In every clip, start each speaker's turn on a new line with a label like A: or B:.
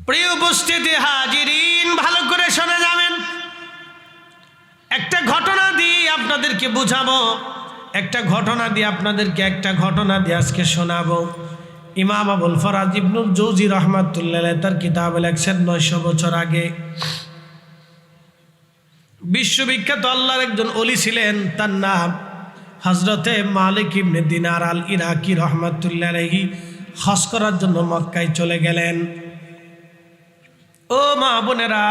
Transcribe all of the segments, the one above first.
A: প্রিয় উপস্থিতি হাজিরিন, ভালো করে শুনে যাবেন। একটা ঘটনা দিয়ে আপনাদেরকে বুঝাবো, একটা ঘটনা দিয়ে আজকে শোনাবো। ইমাম আবুল ফরাজ ইবনুল জৌজি রহমাতুল্লাহ তার কিতাবে লেখছেন 900 বছর আগে বিশ্ববিখ্যাত আল্লাহর একজন ওলি ছিলেন, তার নাম হযরতে মালিক ইবনে দিনার আল ইরাকি রহমাতুল্লাহ আলাইহি। হজ করার জন্য মক্কায় চলে গেলেন। ও মা বোনেরা,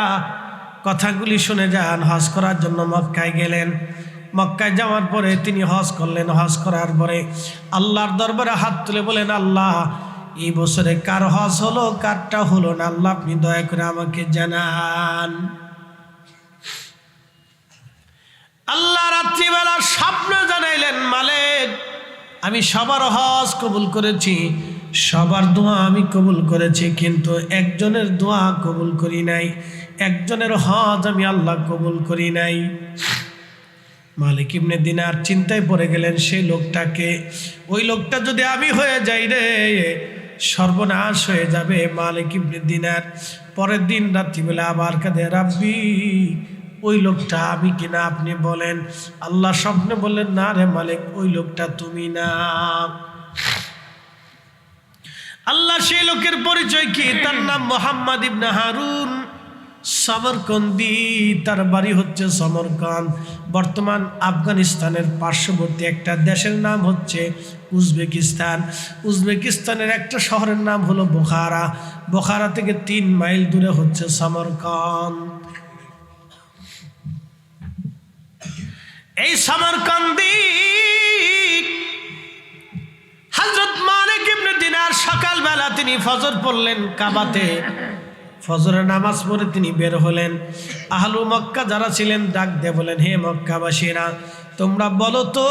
A: কথাগুলি শুনে যান। হজ করার জন্য মক্কায় গেলেন। মক্কায় যাওয়ার পরে তিনি হজ করলেন। হজ করার পরে আল্লাহর দরবারে হাত তুলে বলেন, আল্লাহ, এই বছরে কার হজ হলো, কারটা হলো না, আল্লাহ আপনি দয়া করে আমাকে জানান। আল্লাহ রাত্রিবেলা স্বপ্ন জানাইলেন, মালিক, আমি সবার হজ কবুল করেছি, সবার দোয়া আমি কবুল করেছি, কিন্তু একজনের দোয়া কবুল করি নাই, একজনের হজ আমি আল্লাহ কবুল করি নাই। মালিক ইবনে দিনার চিন্তায় পড়ে গেলেন, সেই লোকটাকে, ওই লোকটা যদি আমি হয়ে যাই রে, সর্বনাশ হয়ে যাবে। মালিক ইবনে দিনার পরের দিন রাত্রিবেলা আবার কাঁদে, রাব্বি, ওই লোকটা আমি কিনা, আপনি বলেন। আল্লাহ স্বপ্নে বললেন, না রে মালিক, ওই লোকটা তুমি না। আল্লাহ সেই লোকের পরিচয় কি? তার নাম মুহাম্মদ ইবনে হারুন সমরকন্দি। তার বাড়ি হচ্ছে সমরকান্দ, বর্তমান আফগানিস্তানের পার্শ্ববর্তী একটা দেশের নাম হচ্ছে উজবেকিস্তান। উজবেকিস্তানের একটা শহরের নাম হলো বোখারা। বোখারা থেকে 3 মাইল দূরে হচ্ছে সমরকান্দ। এই সমরকান্দি হযরত মালিক ইবনে দিনার সকালবেলা তিনি ফজর পড়লেন কাবাতে। ফজরের নামাজ পড়ে তিনি বের হলেন। আহলু মক্কা যারা ছিলেন ডাক দিয়ে বলেন, হে মক্কাবাসীরা, তোমরা বলো তো,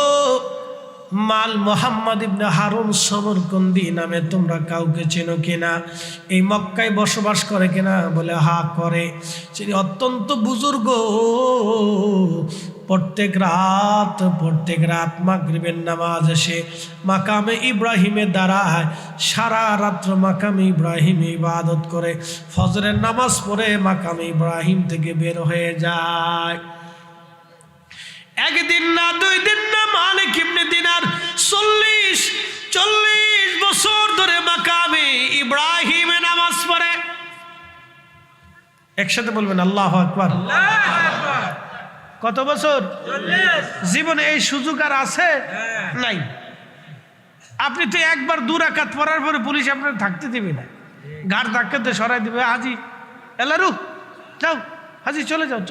A: মাল মুহাম্মদ ইবনে হারুন সমরকন্দি নামে তোমরা কাউকে চেনো কিনা? এই মক্কায় বসবাস করে কিনা? বলে, হা, করে। তিনি অত্যন্ত বুজুর্গ। প্রত্যেক রাত মাগরিবের নামাজ এসে মাকামে ইব্রাহিমে দাঁড়ায়, সারা রাত্র মাকামে ইব্রাহিমে ইবাদত করে, ফজরের নামাজ পড়ে মাকামে ইব্রাহিম থেকে বের হয়ে যায়। একদিন না, 2 দিন না, মালিক ইবনে দিনার 40 বছর ধরে মাকামে ইব্রাহিমে নামাজ পড়ে। একসাথে বলবেন আল্লাহু আকবার। কত বছর? 40। জীবনে এই সুযোগ আর আছে? নাই। আপনি তো একবার 2 রাকাত পড়ার পরে পুলিশ আপনার থাকতে দিবে না, ঘাট ধাক্কাতে সরাই দিবে, হাজি এলারু যাও, হাজি চলে যাও,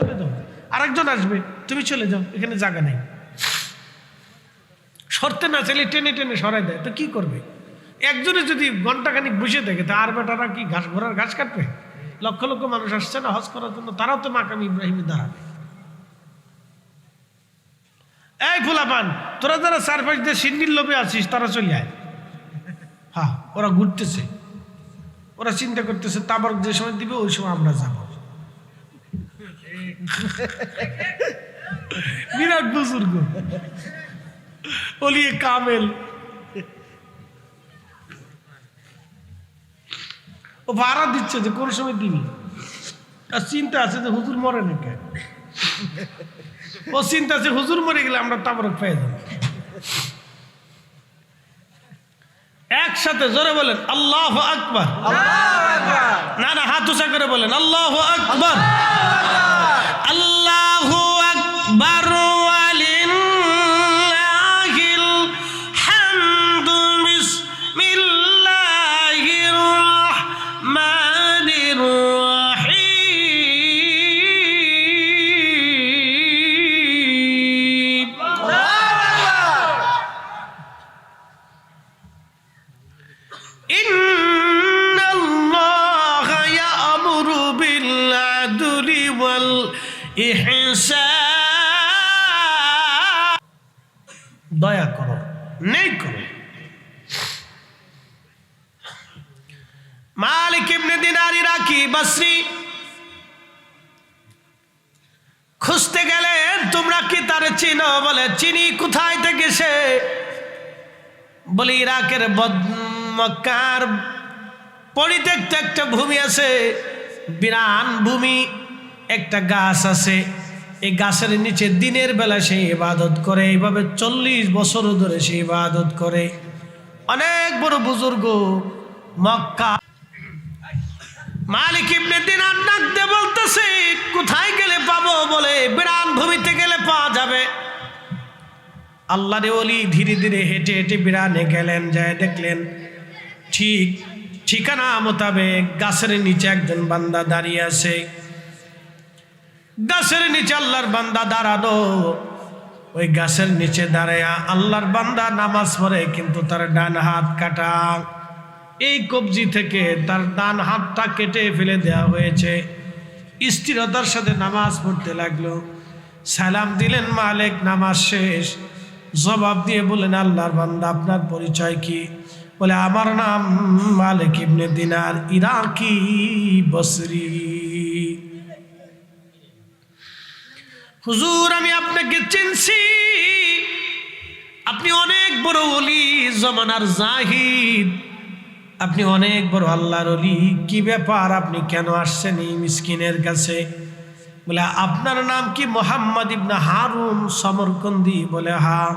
A: আরেকজন আসবে, তুমি চলে যাও, এখানে জায়গা নেই। সরতে না চাইলে টেনে টেনে সরাই দেয়। তো কি করবে? একজনে যদি ঘন্টাখানিক বসে থাকে, তা আর বেটারা কি ঘোড়ার ঘাস কাটবে? লক্ষ লক্ষ মানুষ আসছে না হজ করার জন্য, তারাও তো মাকাম ইব্রাহিমে দাঁড়াবে। এই ফুলাপান, তোরা যারা 4-5 দিয়ে সিন্নির লোভে আছিস, তারা চলে আয়। হ্যাঁ, ওরা ঘুরতেছে, ওরা চিন্তা করতেছে তাবারক যে সময় দিবে ওই সময় আমরা যাব। বিরাট বুজুর্গ, ওলিয়ে কামেল। ও ভাড়া দিচ্ছে যে কোন সময় দিবি, আর চিন্তা আছে যে হুজুর মরে নাকি। ও চিন্তা আছে হুজুর মরে গেলে আমরা তাবারক পেয়ে যাব। একসাথে জোরে বলেন আল্লাহু আকবার। না না, হাত উঁচা করে বলেন আল্লাহু আকবার। আল্লাহু আকবার ওয়ালিল্লাহিল হামদু। বিসমিল্লাহির রাহমানির রাহিম। ইন্নাল্লাহা ইয়া'মুরু বিল আদলি ওয়াল ইহসান। দয়া করো, নেক করো। মালিক ইবনে দিনার ইরাকি বসরি খুঁজতে গেলেন, তোমরা কি তারে চিনো? বলে, চিনি। কোথায় থেকে সে? বলে, ইরাকের মক্কার পরিত্যক্ত একটা ভূমি আছে, বিরান ভূমি, একটা গাছ আছে। এই গাছের নিচে দিনের বেলা সে ইবাদত করে, এইভাবে 40 বছর ধরে সে ইবাদত করে। অনেক বড় বুজুর্গ মক্কা। মালিক ইবনে দিনার ডাক দিয়ে বলতেছে, কোথায় গেলে পাবো? বলে বিরান ভূমিতে গেলে পাওয়া যাবে। আল্লাহর ওলি ধীরে ধীরে হেঁটে হেঁটে বিরানে গেলেন, যায় দেখলেন ঠিক ঠিকানা মোতাবেক গাছের নিচে একজন বান্দা দাঁড়িয়ে আছে। গাছের নিচে আল্লাহর বান্দা দাঁড়ানো। ওই গাছের নিচে দাঁড়ায়া আল্লাহর বান্দা নামাজ পড়ে, কিন্তু তার ডান হাত কাটা। এই কবজি থেকে তার ডান হাতটা কেটে ফেলে দেওয়া হয়েছে। স্থিরতার সাথে নামাজ পড়তে লাগলো। সালাম দিলেন মালিক, নামাজ শেষ। জবাব দিয়ে বলেন, আল্লাহর বান্দা আপনার পরিচয় কি? বলে, আমার নাম মালিক ইবনে দিনার, ইরাকি বসরি। হুজুর, আমি আপনাকে চিনছি, আপনি অনেক বড় ওলি, জমানার জাহিদ, আপনি অনেক বড় আল্লাহর ওলি। কি ব্যাপার, আপনি কেন আসছেন এই মিসকিনের কাছে? বলে, আপনার নাম কি? মুহাম্মদ ইবনে হারুন সমরকন্দি। বলে, হ্যাঁ।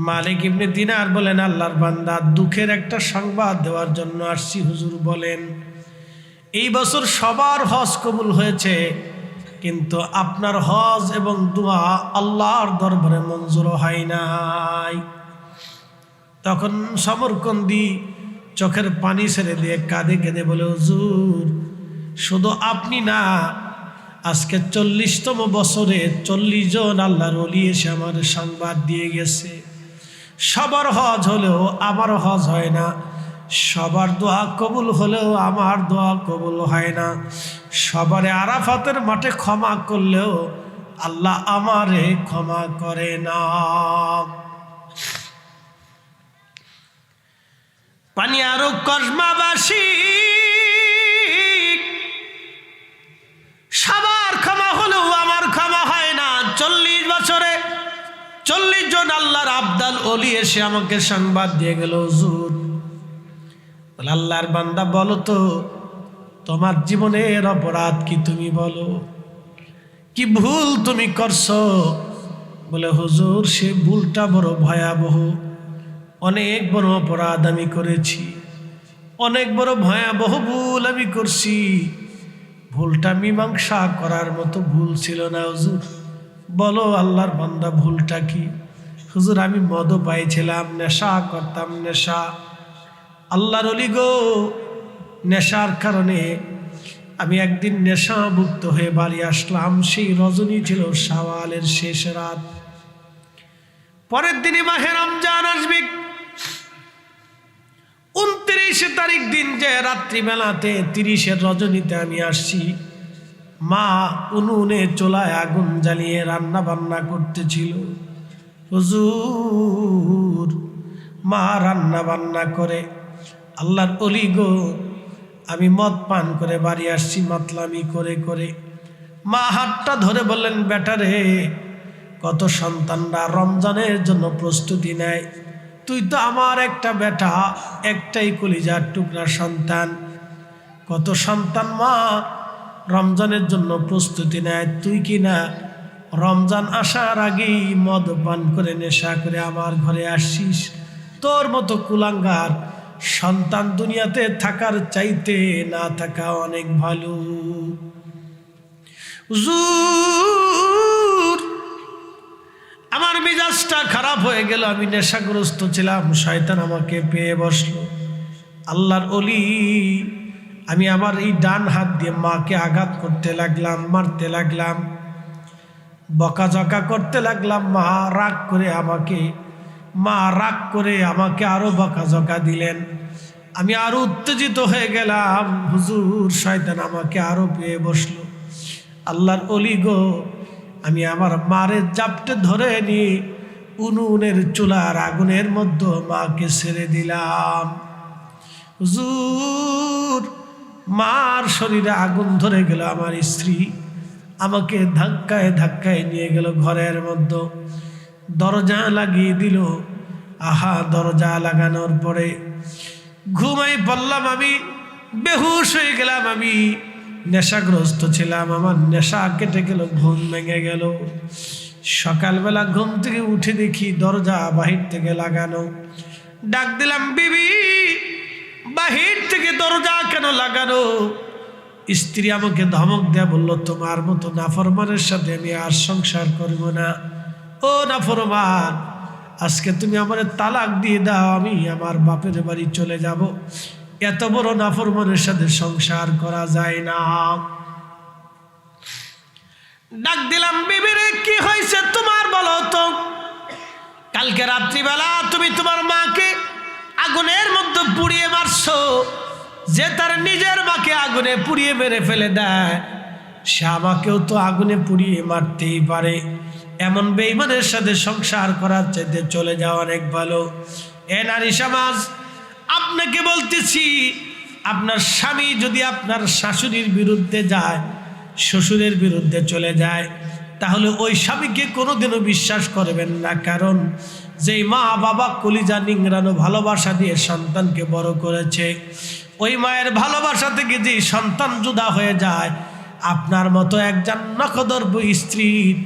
A: মালিক ইবনে দিনার বলেন, আল্লাহর বান্দা, দুঃখের একটা সংবাদ দেওয়ার জন্য আসছি হুজুর। বলেন। এই বছর সবার হজ কবুল হয়েছে, কিন্তু আপনার হজ এবং দোয়া আল্লাহর দরবারে মঞ্জুর হয় নাই। তখন সমরকন্দি চোখের পানি ছেড়ে দিয়ে কাঁদে কেঁদে বলে, হুজুর, শুধু আপনি না, আজকে 40তম বছরে 40 জন আল্লাহর ওলি এসে আমার সংবাদ দিয়ে গেছে, সবার হজ হলেও আমার হজ হয় না, সবার দোয়া কবুল হলেও আমার দোয়া কবুল হয় না, সবারে আরাফাতের মাঠে ক্ষমা করলেও আল্লাহ আমারে ক্ষমা করে না। পানি আরো কসমাবাসী সবার ক্ষমা হলেও আমার ক্ষমা হয় না। 40 বছরে 40 জন আল্লাহর আবদাল ওলি এসে আমাকে সংবাদ দিয়ে গেল, হুজুর। বলে, আল্লাহর বান্দা, বলো তো তোমার জীবনের অপরাধ কি? তুমি বলো, কি ভুল তুমি করছো? বলে, হুজুর, সে ভুলটা বড় ভয়াবহ, অনেক বড় অপরাধ আমি করেছি, অনেক বড় ভয়াবহ ভুল আমি করছি। ভুলটা মীমাংসা করার মতো ভুল ছিল না হুজুর। বলো আল্লাহর বান্দা, ভুলটা কি? হুজুর, আমি মদও পাইছিলাম, নেশা করতাম, নেশা। আল্লাহর ওলি গো, নেশার কারণে আমি একদিন নেশাভুক্ত হয়ে বাড়ি আসলাম। সেই রজনী ছিল শাওয়ালের শেষ রাত। পরের দিনই মাহে রমজান আসবে। 29 তারিখ দিন যে রাত্রিবেলাতে 30-এর রজনীতে আমি আসছি। মা উনুনে চুলায় আগুন জ্বালিয়ে রান্না বান্না করতেছিল। হুজুর, মা রান্না বান্না করে, আল্লাহর ওলি গো, আমি মদ পান করে বাড়ি আসছি মাতলামি করে করে। মা হাতটা ধরে বললেন, বেটারে, কত সন্তানরা রমজানের জন্য প্রস্তুতি নেয়, তুই তো আমার একটা বেটা, একটাই কলিজার টুকরা সন্তান। কত সন্তান মা রমজানের জন্য প্রস্তুতি নেয়, তুই কি না রমজান আসার আগেই মদ পান করে নেশা করে আমার ঘরে আসছিস? তোর মতো কুলাঙ্গার সন্তান দুনিয়াতে থাকার চাইতে না থাকা অনেক ভালো। হুজুর, আমার মেজাজটা খারাপ হয়ে গেল, আমি নেশাগ্রস্ত ছিলাম, শয়তান আমাকে পেয়ে বসলো। আল্লাহর ওলি, আমি আমার এই ডান হাত দিয়ে মাকে আঘাত করতে লাগলাম, মারতে লাগলাম, বকাঝকা করতে লাগলাম। মা রাগ করে আমাকে আরো বকাঝকা দিলেন। আমি আরো উত্তেজিত হয়ে গেলাম। হুজুর, শয়তান আমাকে আরো পেয়ে বসলো। আল্লাহর ওলি গো, আমি আমার মারের জাপটে ধরে নিয়ে উনুনের চুলার আগুনের মধ্যে মাকে ছেড়ে দিলাম। হুজুর, মার শরীরে আগুন ধরে গেল। আমার স্ত্রী আমাকে ধাক্কায় ধাক্কায় নিয়ে গেল ঘরের মধ্যে, দরজা লাগিয়ে দিল। আহা, দরজা লাগানোর পরে ঘুমাই পড়লাম, আমি বেহুশ হয়ে গেলাম, আমি নেশাগ্রস্ত ছিলাম, আমার নেশা কেটে গেল, ঘুম ভেঙে গেল। সকালবেলা ঘুম থেকে উঠে দেখি দরজা বাহির থেকে লাগানো। ডাক দিলাম, বিবি বাহির থেকে দরজা কেন লাগানো? স্ত্রী আমাকে ধমক দেয়া বলল, তোমার মতো নাফরমানের সাথে আমি আর সংসার করব না। ও নাফরমান, আজকে তুমি আমার তালাক দিয়ে দাও, আমি আমার বাপের বাড়ি চলে যাব। এত বড় নাফরমানের সাথে সংসার করা যায় না। ডাক দিলাম, বিবিরে কি হয়েছে তোমার বলো তো? কালকে রাত্রিবেলা তুমি তোমার মাকে আগুনের মধ্যে পুড়িয়ে মারছো। যে তার নিজের মাকে আগুনে পুড়িয়ে মেরে ফেলে দেয়, সে আমাকেও তো আগুনে পুড়িয়ে মারতেই পারে। এমন বেঈমানের সাথে সংসার করার চাইতে চলে যাওয়া অনেক ভালো। এ নারী সমাজ, আপনাকে বলতেছি, আপনার স্বামী যদি আপনার শাশুড়ির বিরুদ্ধে যায়, শ্বশুরের বিরুদ্ধে চলে যায়, তাহলে ওই স্বামীকে কোনোদিনও বিশ্বাস করবেন না। কারণ যেই মা বাবা কলিজা নিংড়ানো ভালোবাসা দিয়ে সন্তানকে বড় করেছে, ওই মায়ের ভালোবাসা থেকে যে সন্তান জুদা হয়ে যায়, আপনার মতো একজন নখদর্প স্ত্রীর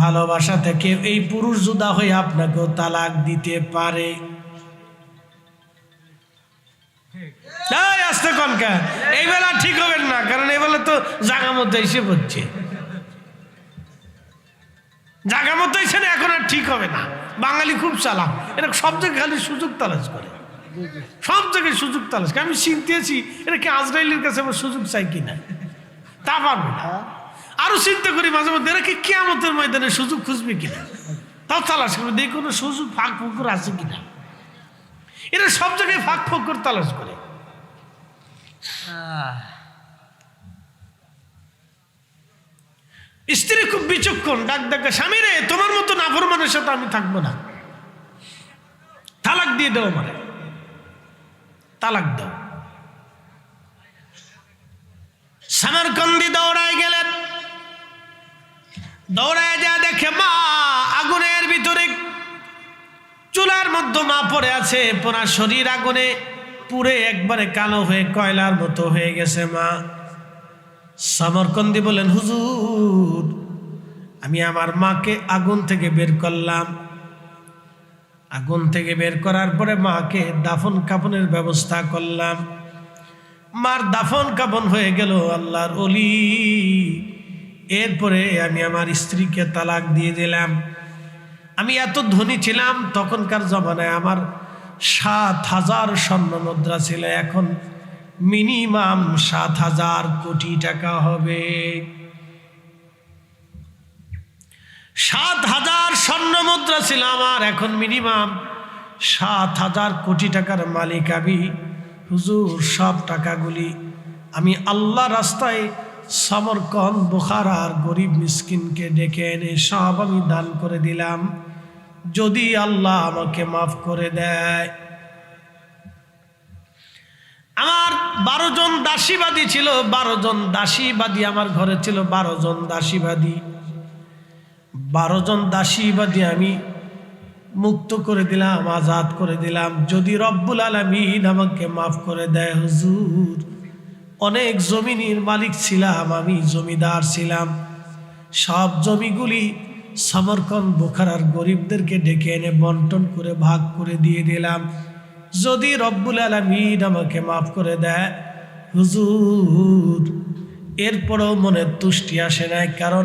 A: ভালোবাসা থেকে এই পুরুষ জুদা হয়ে আপনাকেও তালাক দিতে পারে। আসতে কনকা এই বেলা ঠিক হবেন না, কারণ এই বেলা তো জাগা মতো এসে পড়ছে, জাগা মতো এসে না, এখন আর ঠিক হবে না। বাঙালি খুব চালাক, এরা সব জায়গায় খালি সুযোগ তালাশ করে, সব জায়গায় সুযোগ তালাশ করে। আমি চিনতেছি এটা কি আজরাইলের কাছে আমার সুযোগ চাই কিনা, তা পারবে না। আরো চিন্তা করি মাঝে মধ্যে এরা কি কিয়ামতের ময়দানে সুযোগ খুঁজবে কিনা, তাও তালাশ করবে, দেখি কোনো সুযোগ ফাঁক ফোকর আছে কিনা। এরা সব জায়গায় ফাঁক ফোকর তালাশ করে। স্ত্রী খুব বিচক্ষণ, ডাক ডাকা, স্বামী রে তোমার মতো নাফরমানের সাথে আমি থাকবো না, তালাক দিয়ে দাও, মানে তালাক দাও। সামারকন্দি দৌড়ায় গেলেন, দৌড়ায় যা দেখে মা আগুনের ভিতরে, চুলার মধ্যে মা পড়ে আছে, পুরা শরীর আগুনে পুড়ে একবারে কালো হয়ে কয়লার মতো হয়ে গেছে মা। সামারকন্দি বলেন, হুজুর আমি আমার মাকে আগুন থেকে বের করলাম। আগুন থেকে বের করার পরে মাকে দাফন কাফনের ব্যবস্থা করলাম। মার দাফন কাফন হয়ে গেল, আল্লাহর ওলি। এরপরে আমি আমার স্ত্রীকে তালাক দিয়ে দিলাম। আমি এত ধনী ছিলাম তখনকার জমানায়, আমার ৭,০০০ স্বর্ণ মুদ্রা ছিল, এখন মিনিমাম ৭,০০০ কোটি টাকা হবে। ৭,০০০ স্বর্ণ মুদ্রা ছিল আমার, এখন মিনিমাম ৭,০০০ কোটি টাকার মালিক আমি। হুজুর সব টাকাগুলি আমি আল্লাহ রাস্তায় সমরকন্দ বুখারার গরিব মিসকিনকে ডেকে এনে সব আমি দান করে দিলাম, যদি আল্লাহ আমাকে মাফ করে দেয়। আমার 12 জন দাসীবাদী ছিল, 12 জন দাসীবাদী আমার ঘরে ছিল, 12 জন দাসীবাদী। 12 জন দাসীবাদী আমি মুক্ত করে দিলাম, আজাদ করে দিলাম, যদি রব্বুল আলামিন আমাকে মাফ করে দেয়। হুজুর অনেক জমিনের মালিক ছিলাম আমি, জমিদার ছিলাম, সব জমিগুলি সমরকন্দ বুখারার গরিবদেরকে ডেকে এনে বন্টন করে ভাগ করে দিয়ে দিলাম, যদি রব্বুল আলামিন আমাকে মাফ করে দেয়। হুজুর এরপরেও মনে তুষ্টি আসে নাই, কারণ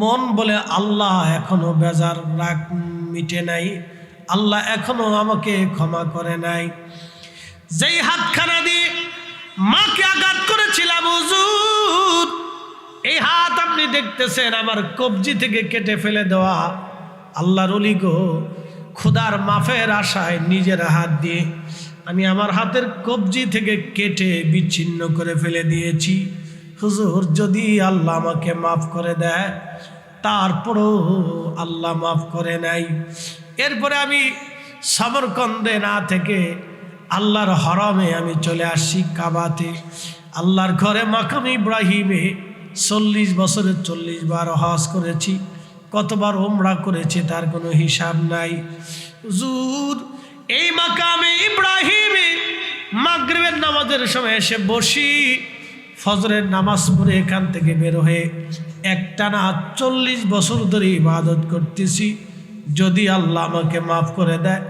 A: মন বলে আল্লাহ এখনো বেজার রাগ মিটে নাই, আল্লাহ এখনো আমাকে ক্ষমা করে নাই। যেই হাতখানা দিয়ে মাকে আঘাত করেছিলাম হুজুর, এই হাত আপনি দেখতেছেন আমার কবজি থেকে কেটে ফেলে দেওয়া। আল্লাহর ওলি গো, খোদার মাফের আশায় নিজের হাত দিয়ে আমি আমার হাতের কবজি থেকে কেটে বিচ্ছিন্ন করে ফেলে দিয়েছি। হুজুর যদি আল্লাহ আমাকে মাফ করে দেয়, তারপরও আল্লাহ মাফ করে নাই। এরপরে আমি সমরকন্দে না থেকে আল্লাহর হরমে আমি চলে আসছি, কাবাতে, আল্লাহর ঘরে মাকাম ইব্রাহিমে 40 বছরে 40 বার হজ করেছি, কতবার উমরা করেছি তার কোনো হিসাব নাই। হুজুর এই মাকামে ইব্রাহিমে মাগরিবের নামাজের সময় এসে বসি, ফজরের নামাজ পড়ে এখান থেকে বের হয়ে একটানা 40 বছর ধরে ইবাদত করতেছি। যদি আল্লাহ আমাকে মাফ করে দেয়,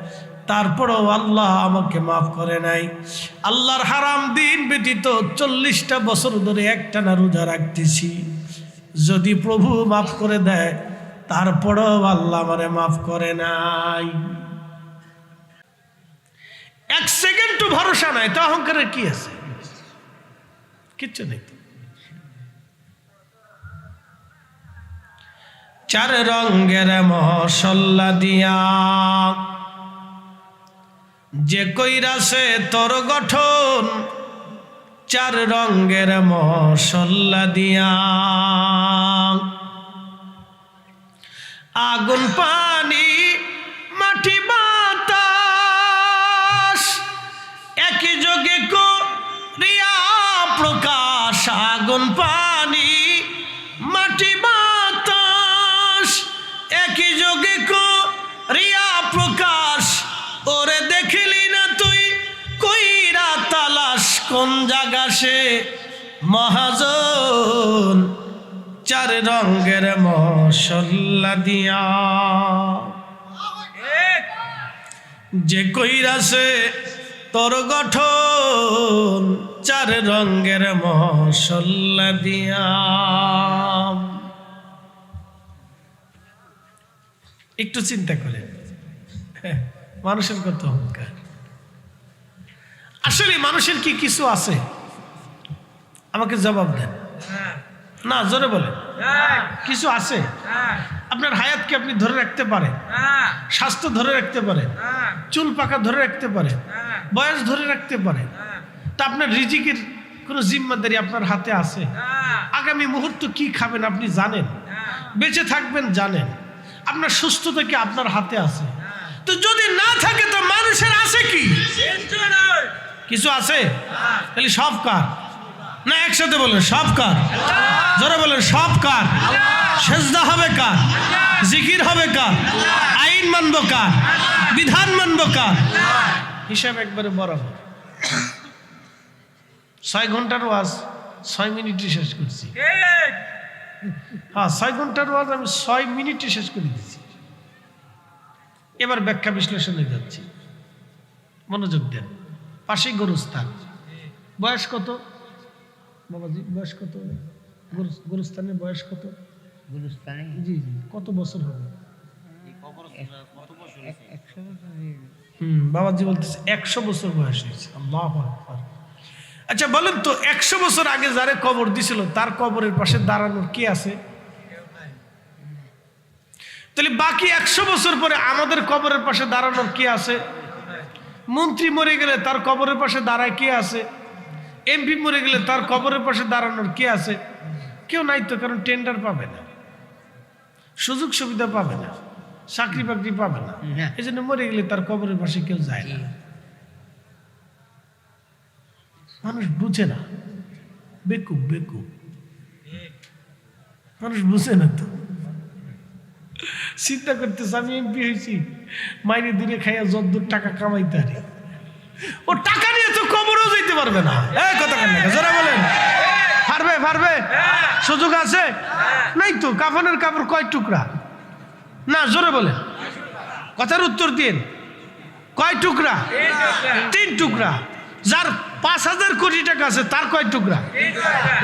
A: তারপরেও আল্লাহ আমাকে মাফ করে নাই। আল্লাহর হারাম দিন ব্যতীত 40টা বছর ধরে একটানা রোজা রাখতেছি। যদি প্রভু মাফ করে দেয়, তারপরেও আল্লাহ আমারে মাফ করে নাই। এক সেকেন্ডও ভরসা নাই, তো অহংকারের কি আছে? কিচ্ছু নেই। 4 রঙের মশলা দিয়া যে কইরাছে তোর গঠন, 4 রঙের মশলা দিয়া আগুন পানি মাটি বাতাস একই যোগে করিয়া প্রকাশ। আগুন পানি মাটি বাতাস একই যোগে করিয়া প্রকাশ। ওরে দেখিলি না তুই কইরা তালাশ, কোন জায়গা সে মহাজন? 4 রঙের মশলা দিয়া যে কইরাছে তোর গঠন, 4 রঙের মশলা দিয়া। একটু চিন্তা করে, মানুষের কত অহংকার। আসলে মানুষের কি কিছু আছে? আমাকে জবাব দেন না, জোরে বলেন। কিছু আছে? আপনার হায়াতকে আপনি ধরে রাখতে পারেন, স্বাস্থ্য ধরে রাখতে পারেন, চুল পাকা ধরে রাখতে পারেন, বয়স ধরে রাখতে পারেন। তা আপনার রিজিকের কোনো জিম্মাদারি আপনার হাতে আছে? আগামী মুহূর্ত কি খাবেন আপনি জানেন, বেঁচে থাকবেন জানেন, আপনার সুস্থতা কি আপনার হাতে আছে? তো যদি না থাকে তো মানুষের আছে কি? কিছু আছে? তাহলে সব কার? না একসাথে বলেন সব কার? জোরে বলেন সব কার? সেজদা হবে কার? জিকির হবে কার? আইন মানব কার? বিধান মানব কার? হিসাব একবারে বরাবর। 6 ঘন্টার ওয়াজ 6 মিনিটে শেষ করছি। হ্যাঁ, 6 ঘন্টার ওয়াজ আমি 6 মিনিটে শেষ করে দিচ্ছি। এবার ব্যাখ্যা বিশ্লেষণে যাচ্ছি, মনোযোগ দেন। পাশেই গরুস্থান। বয়স কত বাবাজি? বয়স কত? গরুস্থানের বয়স কত?
B: গুরুস্থানে
A: জি জি, কত বছর হবে? বাবাজি বলতেছে 100 বছর বয়স হয়েছে। আল্লাহু আকবার। আচ্ছা বলেন তো, 100 বছর আগে যারে কবর দিছিল তার কবরের পাশে দাঁড়ানোর কি আছে? তাহলে বাকি 100 বছর পরে আমাদের কবরের পাশে দাঁড়ানোর কি আছে? মন্ত্রী মরে গেলে তার কবরের পাশে দাঁড়ায় কে আছে? এমপি মরে গেলে তার কবরের পাশে দাঁড়ানোর কে আছে? কেউ নাই তো, কারণ টেন্ডার পাবে না, সুযোগ সুবিধা পাবে না, চাকরি বাকরি পাবে না, এই জন্য মরে গেলে তার কবরের পাশে কেউ যায় না। মানুষ বুঝে না, বেকুব বেকুব মানুষ বুঝে না তো। চিন্তা করতেছে আমি এমপি হয়েছি, মাইনে দূরে খাইয়া যদ্দূর টাকা কামাইতে পারি, ও টাকা নিয়ে তো কবরও যেতে পারবে না। এই কথা কেন? জোরে বলেন। পারবে? পারবে? সুযোগ আছে? নাই তো। কাফনের কাপড় কয় টুকরা? না, জোরে বলেন, কথার উত্তর দিন। কয় টুকরা? 3 টুকরা। যার 5000 কোটি টাকা আছে তার কয় টুকরা?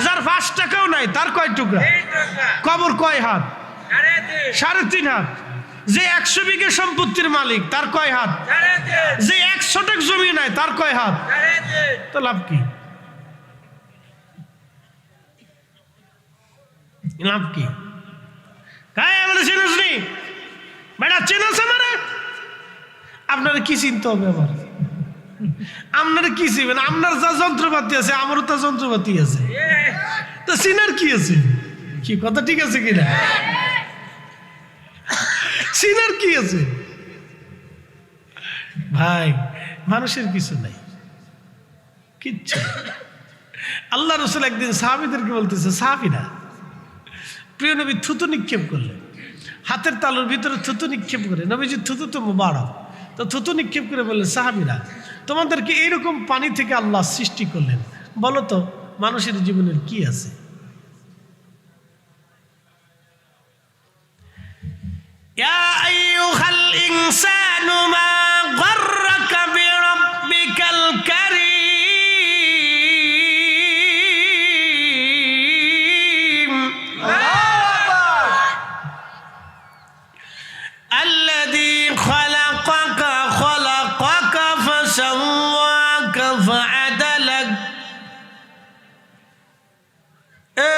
A: যার 5 টাকাও নাই তার কয় টুকরা? কবর কয় হাত? 3.5 হাত। যে 100 বিঘে সম্পত্তির মালিক তার কয় হাত? যে 1 শতক জমি নাই তার কয় হাত? তো লাভ কি? লাভ কি? আপনারা কি চিনতে হবে? আবার আপনারা কি চিনবেন? আপনার যা যন্ত্রপাতি আছে আমারও তা যন্ত্রপাতি আছে, তো চিনার কি আছে? কি কথা ঠিক আছে কিনা? চিনার কি আছে ভাই? মানুষের কিছু নাই, কিচ্ছু। আল্লাহ রাসূল একদিন সাহাবীদেরকে বলতেছে, সাহাবীরা, প্রিয় নবী থুতু নিক্ষেপ করলেন, হাতের তালুর ভিতরে থুতু নিক্ষেপ করে। নবীজি থুতু তো মুবারক, তো থুতু নিক্ষেপ করে বললেন, সাহাবীরা তোমাদেরকে এইরকম পানি থেকে আল্লাহ সৃষ্টি করলেন, বলো তো মানুষের জীবনের কি আছে? ইয়া আইয়ুহাল ইনসানু মা গাররাকা বিরাব্বিকাল কারীম আল্লাযী খালাকাকা ফাসাওয়াকা ফাআদালাক। এ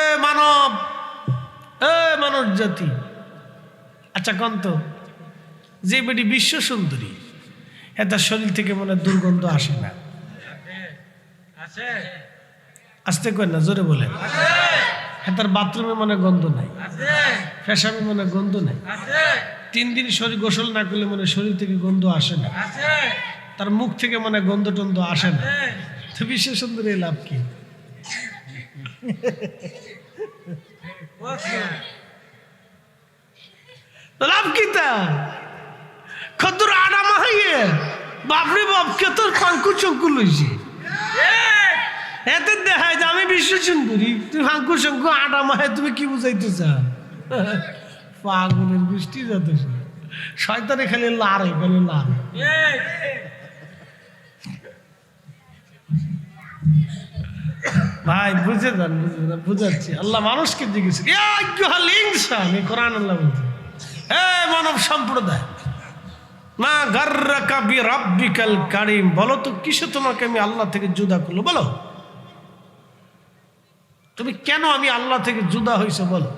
A: মানব জাতি, আচ্ছা কোন তো যে বেটি বিশ্ব সুন্দরী, তার শরীর থেকে মনে দুর্গন্ধ আসে না? আসতে কই না, জোরে বলেন। তার বাথরুমে মনে গন্ধ নাই, পেশাবে মনে গন্ধ নাই, 3 দিন শরীর গোসল না করলে মনে শরীর থেকে গন্ধ আসে না, তার মুখ থেকে মনে গন্ধ টন্ধ আসে না। তো বিশ্ব সুন্দরী লাভ কি? লাভ কি? তা কতর আড়া মাহাইয়ে বাপরে বাপ কে তোর ফাঙ্কু চঙ্কু লইছি, এতে দেখায় যে আমি বিশ্ব সুন্দরী, তুমি ফাঙ্কু চঙ্কু আড়া মাহে, তুমি কি বুঝাইতে চাও? পাগলের গোষ্ঠী যত শয়তানে খালি লারে, খালি লারে। ভাই বুঝে যান, বুঝাচ্ছি। আল্লাহ মানুষকে জিজ্ঞেস কোরআন আল্লাহ বলছে, হে মানব সম্প্রদায়, মা গাররাকা বিরাব্বিকাল কারীম, বলো তো কিসে তোমাকে আমি আল্লাহ থেকে জুদা করলো? বলো তুমি কেন আমি আল্লাহ থেকে জুদা হইছো? বলো।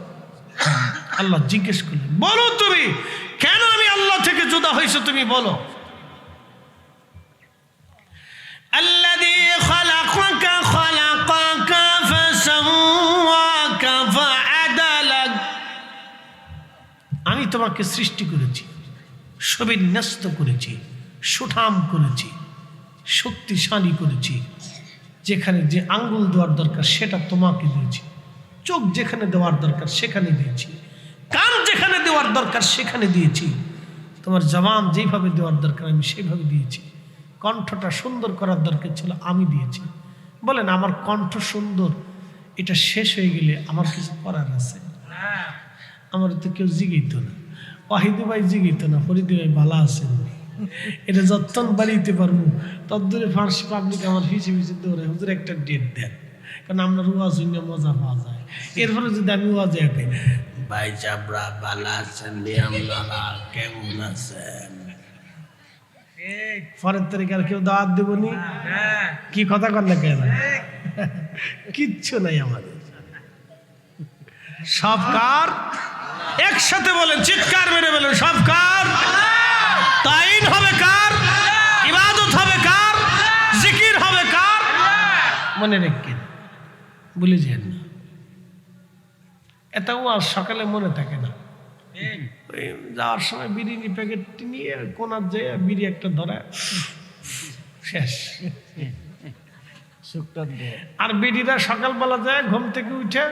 A: আল্লাহ জিজ্ঞেস করলেন, বলো তুমি কেন আমি আল্লাহ থেকে জুদা হইছো, তুমি বলো। আল্লাযী খালাকাকা ফাসাওয়াকা ফাআদালাক, আমি তোমাকে সৃষ্টি করেছি, সুবিন্যস্ত করেছি, সুঠাম করেছি, শক্তিশালী করেছি। যেখানে যে আঙ্গুল দেওয়ার দরকার সেটা তোমাকে দিয়েছি, চোখ যেখানে দেওয়ার দরকার সেখানে দিয়েছি, কান যেখানে দেওয়ার দরকার সেখানে দিয়েছি, তোমার জবান যেভাবে দেওয়ার দরকার আমি সেইভাবে দিয়েছি, কণ্ঠটা সুন্দর করার দরকার ছিল আমি দিয়েছি। বলেন আমার কণ্ঠ সুন্দর, এটা শেষ হয়ে গেলে আমার কিছু করার আছে? আমার তো কেউ জিগিত না, ওয়াহিদে ভাই জিগিত না, ফরিদে ভাই ভালো আছেন, এটা যতক্ষণ বাড়িতে পারবো ততদূরে ফার্স্ট পাবলিক আমার হিসেবে দৌড়ে হুজুর একটা ডেট দেন, কারণ আপনার ওয়াজ শুনে মজা পাওয়া যায়। এরপরে যদি আমি ওয়াজে আঁকে, ভাই চাবরা ভালো আছেন, আপনারা কেমন আছেন, পরের তারিখ আর কেউ দাওয়াত দেবনি, কি কথা কর না কেন? কিচ্ছু নাই আমাদের, সব কার? একসাথে বলেন, চিৎকার মেরে বলেন, সব কার? তাইন হবে কার? ইবাদত হবে কার? জিকির হবে কার? মনে রেখেন, ভুলে যান না। এটাও আর সকালে মনে থাকে না, যাওয়ার সময় বিরিয়ানি প্যাকেট নিয়ে কোনার যেয়ে বিড়ি একটা ধরে শেষ। আর বিড়িরা সকালবেলা যায় ঘুম থেকে উঠে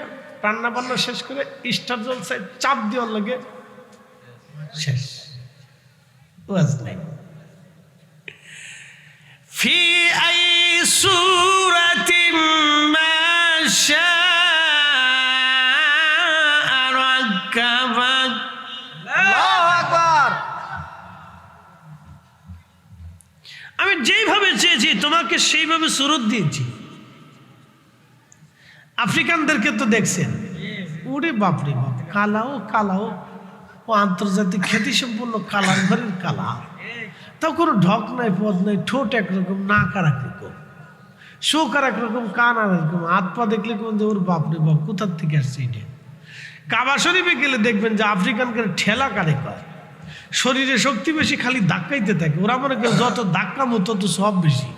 A: রান্না বান্না শেষ করে স্টার জলসায় চাপ দেওয়ার লাগে শেষ। ওয়াজ নাই। ফি আই সূরাতিন মা শাআ রাক্কাবাক। আল্লাহু আকবার। আমি যেইভাবে চেয়েছি তোমাকে সেইভাবে সুরত দিয়েছি। আফ্রিকানদেরকে তো দেখছেন, ওরে বাপরে বাপ, কালাও কালাও, ও আন্তর্জাতিক খ্যাতি সম্পন্ন কালার ঘরের কালা, তাও কোনো ঢক নাই, পদ নাই, ঠোঁট একরকম, নাক আর একরকম, শোক আর একরকম, কান আর একরকম, হাত পা দেখলে কোন যে ওর বাপরে বাপ কোথার থেকে আসছে এটা। কাবা শরীফে গেলে দেখবেন যে আফ্রিকানকে ঠেলা কারে কয়, শরীরে শক্তি বেশি, খালি ধাক্কাইতে থাকে। ওরা মনে করে যত ধাক্কামো তত সব বেশি,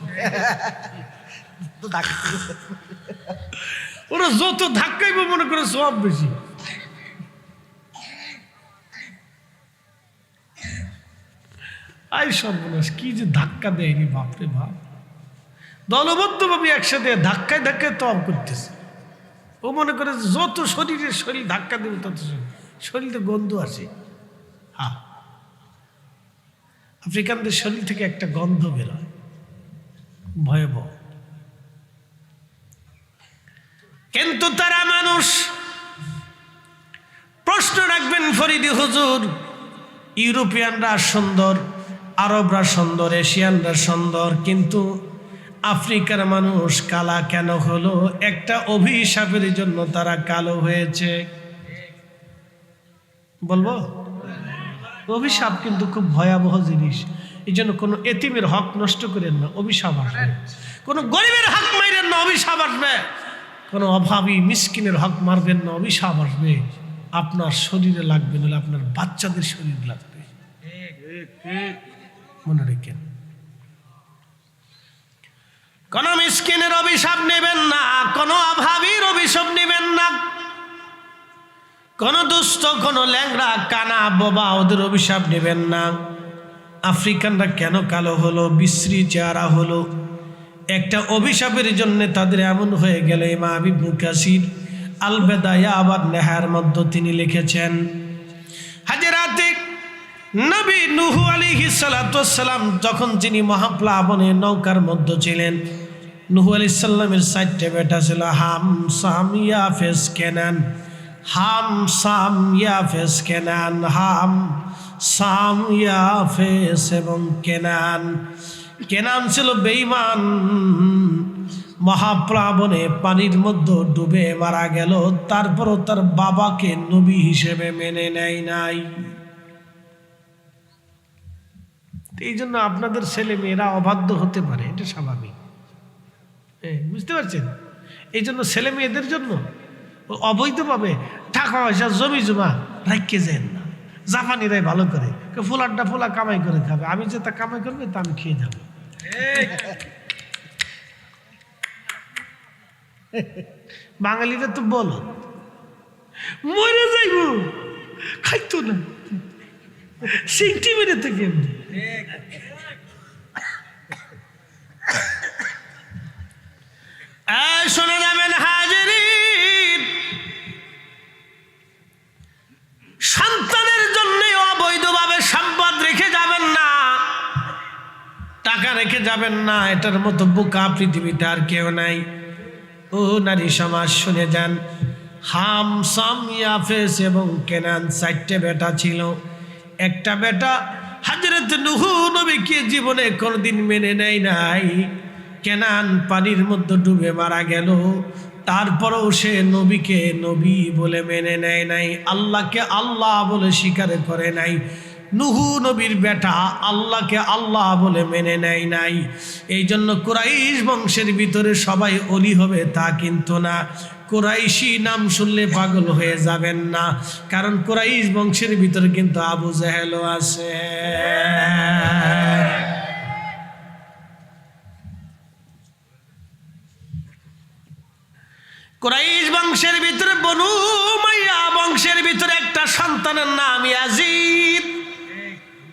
A: ওরা যত ধাক্কাইবো মনে করে সব বেশি। আই সর্বনাশ, কি যে ধাক্কা দেয়নি বাপরে বাপ, দলবদ্ধভাবে একসাথে ধাক্কায় ধাক্কায় তব করতেছে। ও মনে করে যত শরীরের শরীর ধাক্কা দেবে তত শরীরে গন্ধ আসে। হ্যাঁ, আফ্রিকানদের শরীর থেকে একটা গন্ধ বেরোয়, ভয়াবহ। কিন্তু তারা মানুষ। প্রশ্ন রাখবেন ফরিদি হুজুর, ইউরোপিয়ানরা সুন্দর, আরবরা সুন্দর, এশিয়ানরা সুন্দর, কিন্তু আফ্রিকার মানুষ কালা কেন হলো? একটা অভিশাপের জন্য তারা কালো হয়েছে। বলবো? অভিশাপ কিন্তু খুব ভয়াবহ জিনিস। এই জন্য কোনো এতিমের হক নষ্ট করেন না, অভিশাপ আসবে। কোনো গরিবের হক মাইরেন না, অভিশাপ আসবে। কোনো অভাবী মিসকিনের হক মারবেন না, অভিশাপ আসবে। আপনার শরীরে লাগবে, নাহলে আপনার বাচ্চাদের শরীর লাগবে। মনে রেখেন, কোন মিসকিনের অভিশাপ নেবেন না, কোন অভাবীর অভিশাপ নেবেন না, কোন দুষ্ট, কোন ল্যাংড়া, কানা, বোবা ওদের অভিশাপ নেবেন না। আফ্রিকানরা কেন কালো হলো, বিশ্রী চেহারা হলো? একটা অভিশাপের জন্য তাদের এমন হয়ে গেল। ইমাম ইবনে কাসির আল বেদায়া আবার নেহার মধ্যে তিনি লিখেছেন, হাজরাতে নবী নূহ আলাইহিস সালাতু ওয়াস সালাম যখন তিনি মহাপ্লাবনে নৌকার মধ্যে ছিলেন, নূহ আলাইহিস সালামের 4টে বেটা ছিল, হাম, সাম, ইয়াফেস, কেনান। হাম, সাম, ইয়াফেস, কেনান। হাম, সাম, ইয়াফেস এবং কেনান। কেনান ছিল বেঈমান, মহাপ্লাবনে পানির মধ্যে ডুবে মারা গেল। তারপরও তার বাবাকে নবী হিসেবে মেনে নেয় নাই। এই জন্য আপনাদের ছেলে মেয়েরা অবাধ্য হতে পারে, এটা স্বাভাবিক। বুঝতে পারছেন? এই জন্য ছেলে মেয়েদের জন্য অবৈধভাবে টাকা পয়সা জমি জমা রাখতে যান না। জাপানিরাই ভালো করে, ফুলারটা ফুলা কামাই করে খাবে, আমি যে তা কামাই করবে তা আমি খেয়ে যাবো। বাঙালিরা তো বলো মরে যাইব, খাইতো না, সিংটি মেরে থেকে। শোনা যাবেন হাজিরিন, সন্তানের জন্য অবৈধভাবে সম্পদ রেখে যাবেন না, টাকা রেখে যাবেন না। এটার মতো বোকা পৃথিবীতে আর কেউ নাই। ও নারী সমাজ শুনে যান, হাম, সাম, ইয়াফেস এবং কেনান 4টে বেটা ছিল। একটা বেটা হযরত নূহ নবীকে জীবনে কোনদিন মেনে নেয় নাই। কেনান পানির মধ্যে ডুবে মারা গেল, তারপরেও সে নবীকে নবী বলে মেনে নেয় নাই, আল্লাহকে আল্লাহ বলে স্বীকার করে নাই। নূহ নবীর বেটা আল্লাহকে আল্লাহ বলে মেনে নেয় নাই। এই জন্য কুরাইশ বংশের ভিতরে সবাই অলি হবে তা কিন্তু না। কুরাইশি নাম শুনলে পাগল হয়ে যাবেন না, কারণ কুরাইশ বংশের ভিতরে কিন্তু আবু জাহেলও আছে। কুরাইশ বংশের ভিতরে বনু উমাইয়া বংশের ভিতরে একটা সন্তানের নাম ইয়াজিদ।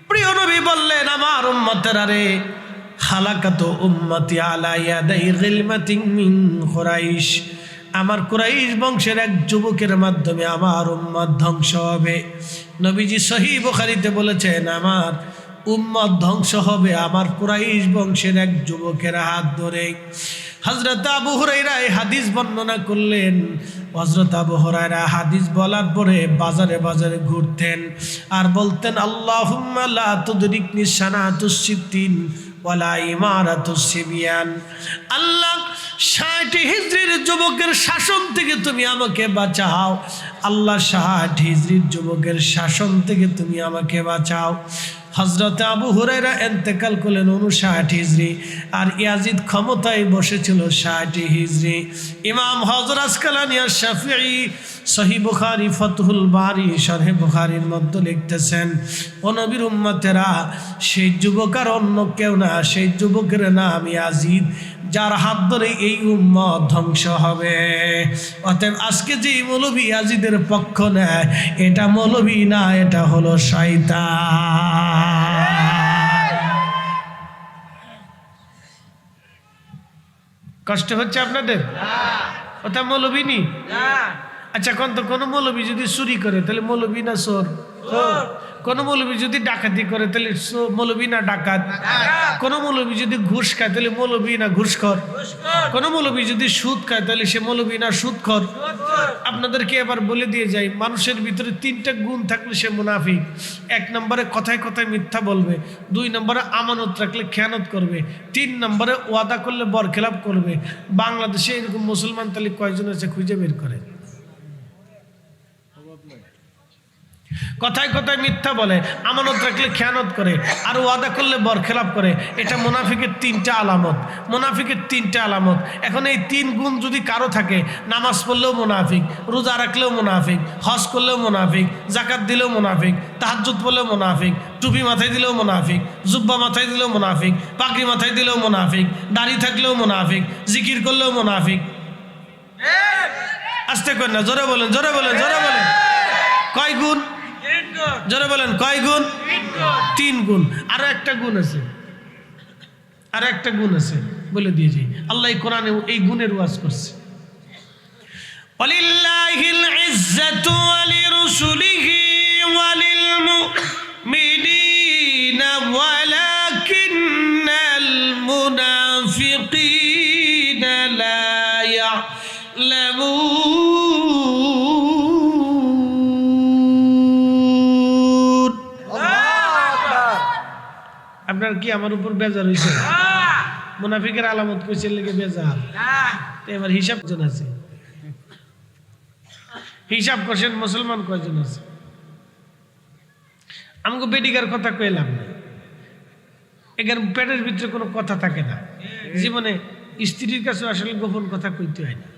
A: প্রিয় নবী বললেন, আমার উম্মতেরা রে, খালাকাতু উম্মতি আলা ইয়াদাই গিলমাতিন মিন কুরাইশ, আমার কুরাইশ বংশের এক যুবকের মাধ্যমে আমার উম্মত ধ্বংস হবে। নবীজি সহিহ বুখারীতে বলেছেন, আমার উম্মত ধ্বংস হবে আমার কুরাইশ বংশের এক যুবকের হাত ধরে। হযরত আবু হুরায়রা এই হাদিস বর্ণনা করলেন। হযরত আবু হুরায়রা হাদিস বলার পরে বাজারে বাজারে ঘুরতেন আর বলতেন, আল্লাহুম্মা লা তুদরিকনি সানাতুস সিদ্দিন ওয়ালা ইমারাতুস সিবিয়ান। আল্লাহ 60 হিজরির যুবকের শাসন থেকে তুমি আমাকে বাঁচাও। আল্লাহ 60 হিজরির যুবকের শাসন থেকে তুমি আমাকে বাঁচাও। হযরত আবু হুরায়রা ইন্তেকাল করলেন 59 হিজরি, আর ইয়াজিদ ক্ষমতায় বসেছিল 60 হিজরি। ইমাম হযরত আসকালানী আশ-শাফিঈ সহিহ বুখারী ফাতহুল বারী শরহে বুখারীর মধ্যে লিখতেছেন, ও নবীর উম্মতেরা, সেই যুবক আর অন্য কেউ না, সেই যুবকের নাম ইয়াজিদ, যার হাত ধরে এই উম্মত ধ্বংস হবে। অতএব আজকে যে মৌলভী ইয়াজিদের পক্ষ নেয়, এটা মৌলভী না, এটা হলো শয়তান। কষ্ট হচ্ছে আপনাদের? ওটা মৌলভী নি? আচ্ছা, কোন মৌলভী যদি চুরি করে তাহলে মৌলভী না চোর? কোন মৌলবী যদি ডাকাতি করে তাহলে মৌলবী না ডাকাত? কোন মৌলবী যদি ঘুষ খায় তাহলে মৌলবী না ঘুষখোর? কোন মৌলবী যদি সুদ খায় তাহলে সে মৌলবী না সুদখোর? আপনাদেরকে এবার বলে দিয়ে যাই, মানুষের ভিতরে তিনটা গুণ থাকলে সে মুনাফিক। 1 নম্বরে কথায় কথায় মিথ্যা বলবে, 2 নম্বরে আমানত রাখলে খেয়ানত করবে, 3 নম্বরে ওয়াদা করলে বরখেলাপ করবে। বাংলাদেশে এরকম মুসলমান তাহলে কয়জন আছে খুঁজে বের করে? কথায় কথায় মিথ্যা বলে, আমানত রাখলে খেয়ানত করে, আর ওয়াদা করলে বরখেলাপ করে। এটা মুনাফিকের 3টা আলামত। মুনাফিকের 3টা আলামত। এখন এই 3 গুণ যদি কারো থাকে, নামাজ পড়লেও মুনাফিক, রোজা রাখলেও মুনাফিক, হজ করলেও মুনাফিক, যাকাত দিলেও মুনাফিক, তাহাজ্জুদ পড়লেও মুনাফিক, টুপি মাথায় দিলেও মুনাফিক, জুব্বা মাথায় দিলেও মুনাফিক, পাগড়ি মাথায় দিলেও মুনাফিক, দাড়ি থাকলেও মুনাফিক, জিকির করলেও মুনাফিক। আস্তে করেন না, জোরে বলেন, জোরে বলেন, জোরে বলেন। কয় গুণ? জোরে বলেন, কয় গুণ? 3 গুণ। আরো একটা গুণ আছে, আর একটা গুণ আছে, বলে দিয়েছি। আল্লাহ কোরআনে এই গুণের ওয়াজ করছে। ওয়ালিল্লাহিল ইজ্জাতু ওয়ালিরুসুলিহি ওয়ালিলমুমিনিনা ওয়ালাকিন্নাল মুনাফিকিনা লা ইয়ালামুন। আপনার কি আমার উপর বেজার হয়েছে? মুনাফিকের আলামত কইছে লেগে বেজার। এবার হিসাব জন আছে, হিসাব করছেন মুসলমান কয়জন আছে? আমাকে বেডিকার কথা কইলাম না, এখানে পেটের ভিতরে কোনো কথা থাকে না। জীবনে স্ত্রীর কাছে আসলে গোপন কথা কইতে হয় না।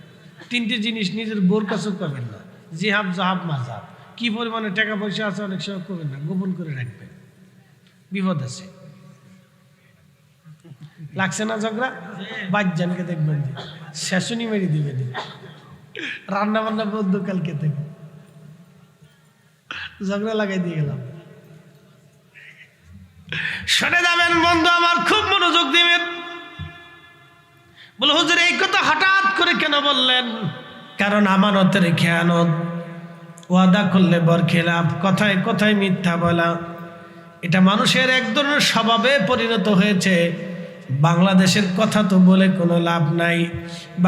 A: 3টে জিনিস নিজের বোর কাছেও করবেন না, জিহাব জাহাব মাজাব। কি পরিমাণে টাকা পয়সা আছে অনেক সময় করবেন না, গোপন করে রাখবেন, বিপদ আছে। লাগছে না ঝগড়া? বাচ্চানকে দেখবেন যে শেষনি মেরে দিবে, রান্না বান্না বন্ধ কালকে থেকে, ঝগড়া লাগাই দিয়ে গেলাম। শুনে যাবেন বন্ধু আমার, খুব মনোযোগ দিবেন। বলে হুজুর এই কথা হঠাৎ করে কেন বললেন? কারণ আমানতের খেয়ানত, ওয়াদা করলে বরখেলাপ, কথায় কথায় মিথ্যা বলা, এটা মানুষের এক ধরনের স্বভাবে পরিণত হয়েছে। বাংলাদেশের কথা তো বলে কোনো লাভ নাই,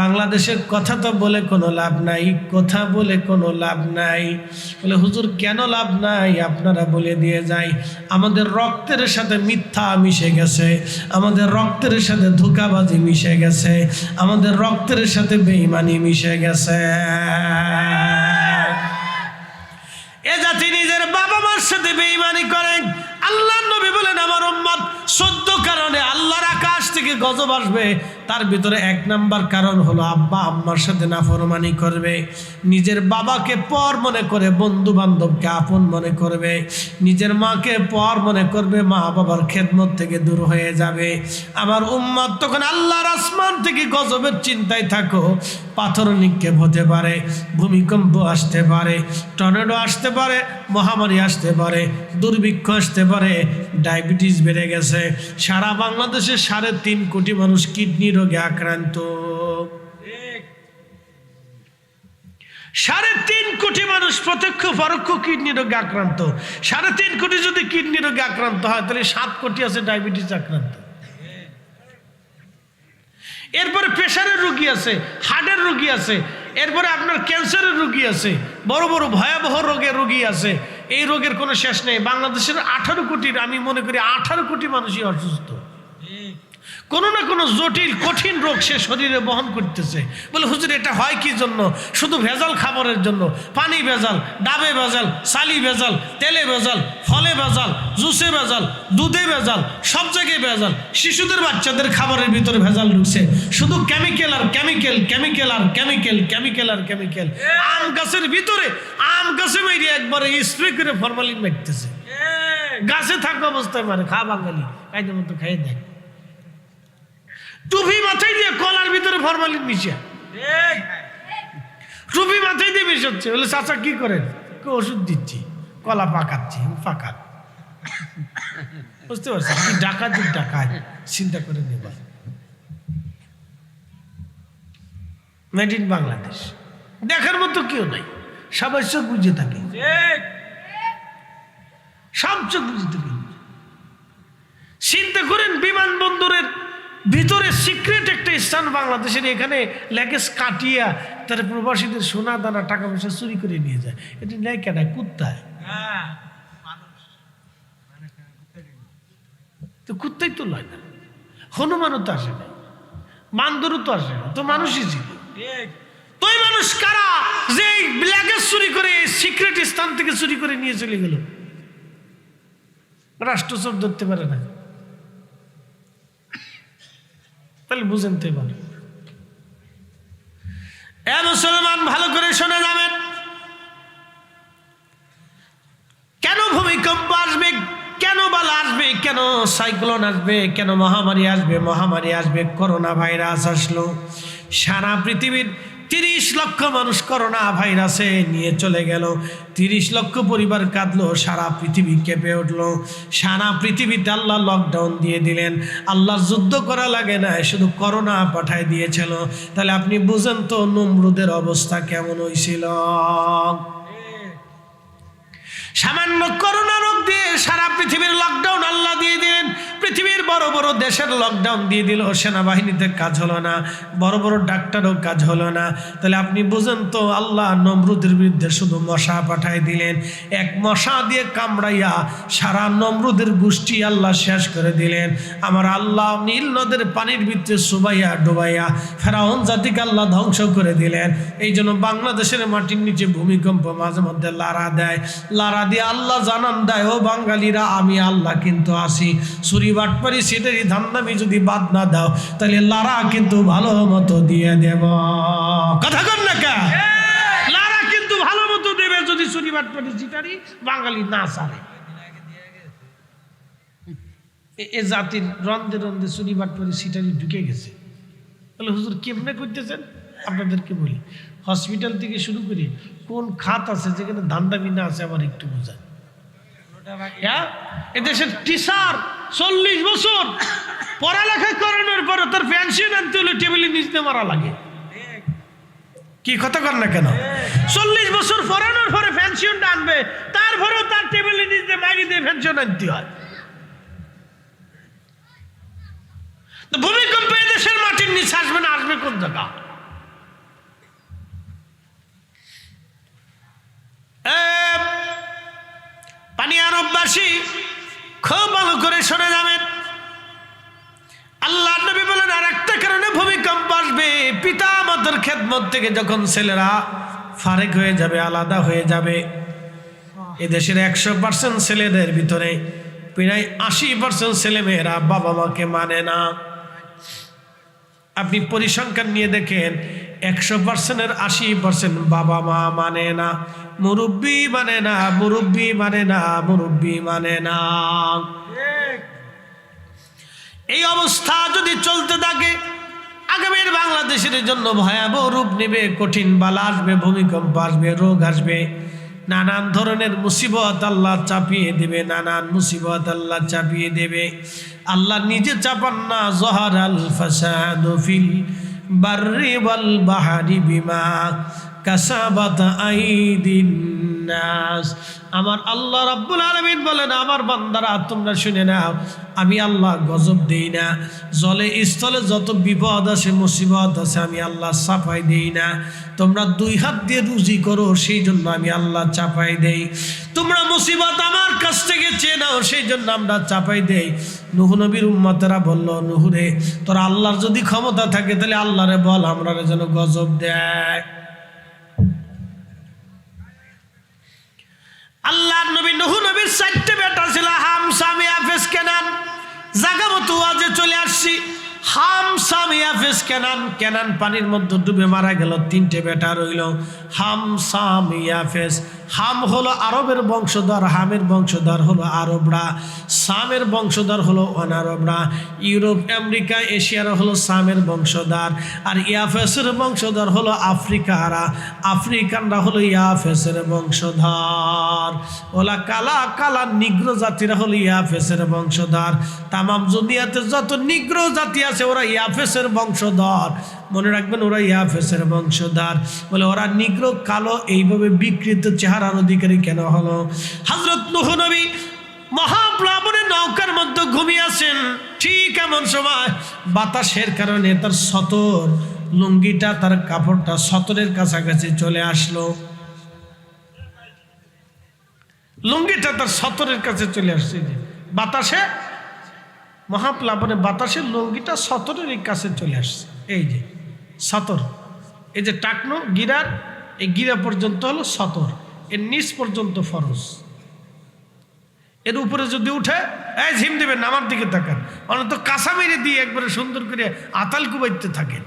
A: বাংলাদেশের কথা তো বলে কোনো লাভ নাই, কথা বলে কোনো লাভ নাই। বলে হুজুর কেন লাভ নাই? আপনারা বলে দিয়ে যাই, আমাদের রক্তের সাথে মিথ্যা মিশে গেছে, আমাদের রক্তের সাথে ধোঁকাবাজি মিশে গেছে, আমাদের রক্তের সাথে বেঈমানি মিশে গেছে। এ জাতি নিজের বাবা মার সাথে বেঈমানি করে। আল্লাহ নবী বলেন আমার উম্মত 14 কারণে আল্লাহর আকাশ থেকে গজব আসবে। তার ভিতরে 1 নাম্বার কারণ হলো আব্বা আম্মার সাথে নাফরমানি করবে, নিজের বাবাকে পর মনে করে, বন্ধু বান্ধবকে আপন মনে করবে, নিজের মাকে পর মনে করবে, মা বাবার খেদমত থেকে দূর হয়ে যাবে। আমার উম্মত তখন আল্লাহর আসমান থেকে গজবের চিন্তায় থাকো। পাথর নিক্ষেপ হতে পারে, ভূমিকম্প আসতে পারে, টর্নেডো আসতে পারে, মহামারী আসতে পারে, দুর্ভিক্ষ আসতে পারে। ডায়াবেটিস বেড়ে গেছে, সারা বাংলাদেশে 3.5 কোটি মানুষ কিডনি রোগে আক্রান্ত। 3.5 কোটি মানুষ প্রত্যক্ষ পরোক্ষ কিডনি রোগে আক্রান্ত। 3.5 কোটি যদি কিডনি রোগে আক্রান্ত হয়, তাহলে 7 কোটি আছে ডায়াবেটিস আক্রান্ত। এরপরে প্রেশারের রোগী আছে, হার্টের রোগী আছে, এরপরে আপনার ক্যান্সারের রোগী আছে, বড় বড় ভয়াবহ রোগের রোগী আছে। এই রোগের কোনো শেষ নেই। বাংলাদেশের 18 কোটির, আমি মনে করি 18 কোটি মানুষই অসুস্থ। কোনো না কোনো জটিল কঠিন রোগ সে শরীরে বহন করতেছে। বলে হুজুর এটা হয় কি জন্য? শুধু ভেজাল খাবারের জন্য। পানি ভেজাল, ডাবে ভেজাল, সালি ভেজাল, তেলে ভেজাল, ফলে ভেজাল, জুসে ভেজাল, দুধে ভেজাল, সব জায়গায় ভেজাল। শিশুদের বাচ্চাদের খাবারের ভিতরে ভেজাল ঢুকছে, শুধু কেমিক্যাল আর কেমিক্যাল, কেমিক্যাল আর কেমিক্যাল, কেমিক্যাল আর কেমিক্যাল। আম গাছের ভিতরে, আম গাছে মেরে একবারে স্প্রে করে ফরমালিন মারতেছে, গাছে থাকা অবস্থায় মারে। খা বাঙালি, কায়দা মতো খাইয়ে দেয়। টুপি মাথায় দিয়ে কলার ভিতরে ফরমালিন মিশিয়ে, টুপি মাথায় দিয়ে মিশাচ্ছে। বলে চাচা কি করেন? ওষুধ দিচ্ছি, কলা পাকাচ্ছি। পাকাত বুঝতে পারছি কি ডাকাত ডাকাত, চিন্তা করে নেবা। মেড ইন বাংলাদেশ দেখার মতো কেউ নাই, সবাই চোখ বুঝে থাকে। চোখ বুঝতে পারি। চিন্তা করেন বিমানবন্দরের ভিতরে সিক্রেট একটা স্থান বাংলাদেশের, এখানে লেগেজ কাটিয়া তার প্রবাসীদের সোনা দানা টাকা পয়সা চুরি করে নিয়ে যায়। এটা নেয় কেন? কুত্তায়। তো কুত্তাই তো লয় না, হনুমানও তো আসে না, মান্দরও তো আসে না, তো মানুষই ছিল। তো এই মানুষ কারা যে লেগেজ চুরি করে সিক্রেট স্থান থেকে চুরি করে নিয়ে চলে গেল? রাষ্ট্র চোর ধরতে পারে না, তাহলে বুঝেন তো এবার। এ মুসলমান ভালো করে শুনে যাবেন, কেন ভূমিকম্প আসবে, কেন বালা আসবে, কেন সাইক্লোন আসবে, কেন মহামারী আসবে? মহামারী আসবে, করোনা ভাইরাস আসলো, সারা পৃথিবীর 30 লক্ষ মানুষ করোনা ভাইরাসে নিয়ে চলে গেল, 30 লক্ষ পরিবার কাঁদলো, সারা পৃথিবী কেঁপে উঠলো, সারা পৃথিবীতে আল্লাহ লকডাউন দিয়ে দিলেন। আল্লাহ যুদ্ধ করা লাগে না, শুধু করোনা পাঠায় দিয়েছিল। তাহলে আপনি বুঝেন তো নমরুদের অবস্থা কেমন হয়েছিল। সামান্য করোনা রোগ দিয়ে সারা পৃথিবীর লকডাউন আল্লাহ দিয়ে দিলেন। পৃথিবীর বড় বড় দেশের লকডাউন দিয়ে দিল, সেনাবাহিনীতে কাজ হলো না, বড় বড় ডাক্তারও কাজ হলো না। তাহলে আপনি বুঝেন তো আল্লাহ নমরুদের বিরুদ্ধে শুধু মশা পাঠাই দিলেন। এক মশা দিয়ে কামড়াইয়া সারা নমরুদের গোষ্ঠী আল্লাহ শেষ করে দিলেন। আমার আল্লাহ নীল নদের পানির ভিতরে সুবাইয়া ডুবাইয়া ফেরাউন জাতিকে আল্লাহ ধ্বংস করে দিলেন। এই জন্য বাংলাদেশের মাটির নিচে ভূমিকম্প মাঝে মধ্যে লাড়া দেয়, লাড়া দিয়ে আল্লাহ জানান দেয়, ও বাঙালিরা আমি আল্লাহ কিন্তু আসি। চুরি বাটপারি সেটারই ধান্দামি যদি বাদ না দাও, তাহলে লারা কিন্তু ভালো মতো দিয়ে দেব। কথা কর না কে? লারা কিন্তু ভালো মতো দেবে যদি চুরি বাটপারি সেটারই বাঙালি না ছাড়ে। এ জাতির রন্ধে রন্ধে চুরি বাটপারি সেটারই ঢুকে গেছে। তাহলে হুজুর কেমনে করতেছেন? আপনাদেরকে বলি, হসপিটাল থেকে শুরু করে কোন খাত আছে যেখানে ধান্দামি না আছে আমার একটু বোঝায়। এদেশের টিচার 40 বছর পড়ালেখা করানোর পরে তার পেনশন আনতে হলে টেবিলের নিচে মারা লাগে। কি কথা কর না কেন? 40 বছর পড়ানোর পরে পেনশনটা আনবে, তারপরেও তার টেবিলের নিচে মারি দিয়ে পেনশন আনতে হয়। ভূমিকম্প এদেশের মাটির নিচে আসবে না, আসবে কোন জায়গা? পানি আরববাসী খুব ভালো করে শুনে যাবেন। আল্লাহ নবী বলেন আর একটা কারণে ভূমিকম্প আসবে, পিতা মাতার খেদমত থেকে যখন ছেলেরা ফারেক হয়ে যাবে, আলাদা হয়ে যাবে। এদেশের 100% ছেলেদের ভিতরে প্রায় 80% ছেলে মেয়েরা বাবা মাকে মানে না। আপনি পরিসংখ্যান নিয়ে দেখেন, 100%-এর 80% বাবা মা মানে না, মুরব্বী মানে না, মুরব্বী মানে না, মুরব্বী মানে না। এই অবস্থা যদি চলতে থাকে, আগামীর বাংলাদেশের জন্য ভয়াবহ রূপ নেবে। কঠিন বালা আসবে, ভূমিকম্প আসবে, রোগ আসবে, নানান ধরনের মুসিবত আল্লাহ চাপিয়ে দেবে, নানান মুসিবত আল্লাহ চাপিয়ে দেবে। আল্লাহ নিজে চাপান না, জহারাল ফাসাদু ফিল বাররি ওয়াল বাহরি বিমা কাসাবাত আইদিন নাস। আমার আল্লাহ রাব্বুল আলামিন বলেন, আমার বান্দারা তোমরা শুনে নাও, আমি আল্লাহ গজব দেই না। জলে স্থলে যত বিপদ আছে, মুসিবত আছে, আমি আল্লাহ চাপাই দেই না। তোমরা 2 হাত দিয়ে রুজি করো, সেই জন্য আমি আল্লাহ চাপাই দেই। তোমরা মুসিবত আমার কাছ থেকে চেয়ে নাও, সেই জন্য আমরা চাপাই দেই। নূহ নবীর উম্মতেরা বলল, নূহ রে, তোর আল্লাহর যদি ক্ষমতা থাকে তাহলে আল্লাহরে বল আমরা যেন গজব দেয়। আল্লাহর নবী নূহ নবীর 4টে বেটা ছিল, হাম, সাম, ইয়াফেস, কেনান। জায়গা মতো আজে চলে আসছি। হাম, সাম, ইয়াফেস, কেনান। কেনান পানির মধ্যে ডুবে মারা গেল, 3টে বেটা রইল, হাম, সাম, ইয়াফেস। হাম হলো আরবের বংশধর, হামের বংশধর হলো আরবরা, সামের বংশধর হলো অনারবরা। ইউরোপ, আমেরিকা, এশিয়ার হলো সামের বংশধর, আর ইয়াফেসের বংশধর হলো আফ্রিকারা, আফ্রিকানরা হলো ইয়াফেসের বংশধর। ওলা কালা কালা নিগ্রো জাতিরা হলো ইয়াফেসের বংশধর। তামাম দুনিয়াতে যত নিগ্রো জাতি আছে ওরা ইয়াফেসের বংশধর। মনে রাখবেন, ওরা ইয়াফেসের বংশধর। বলে ওরা নিগ্রো কালো এইভাবে বিকৃত চেহারার অধিকারী কেন হলো? হযরত নূহ নবী মহাপ্লাবনে নৌকার মধ্যে ঘুমিয়ে আছেন। ঠিক এমন সময় বাতাসের কারণে তার সতর লুঙ্গিটা, তার কাপড়টা সতরের কাছাকাছি চলে আসলো। লুঙ্গিটা তার সতরের কাছে চলে আসছে। যে বাতাসে, মহাপ্লাবনে বাতাসের লুঙ্গিটা সতরের কাছে চলে আসছে। এই যে সতর, এই যে টাকনো গিরার, এই গিরা পর্যন্ত হলো সতর, এর নিচ পর্যন্ত ফরজ। এর উপরে যদি উঠে, এই ঝিম দেবেন আমার দিকে তাকান, অন্তত কাঁচা মেরে দিয়ে একবারে সুন্দর করে আতাল কুবাইতে থাকেন।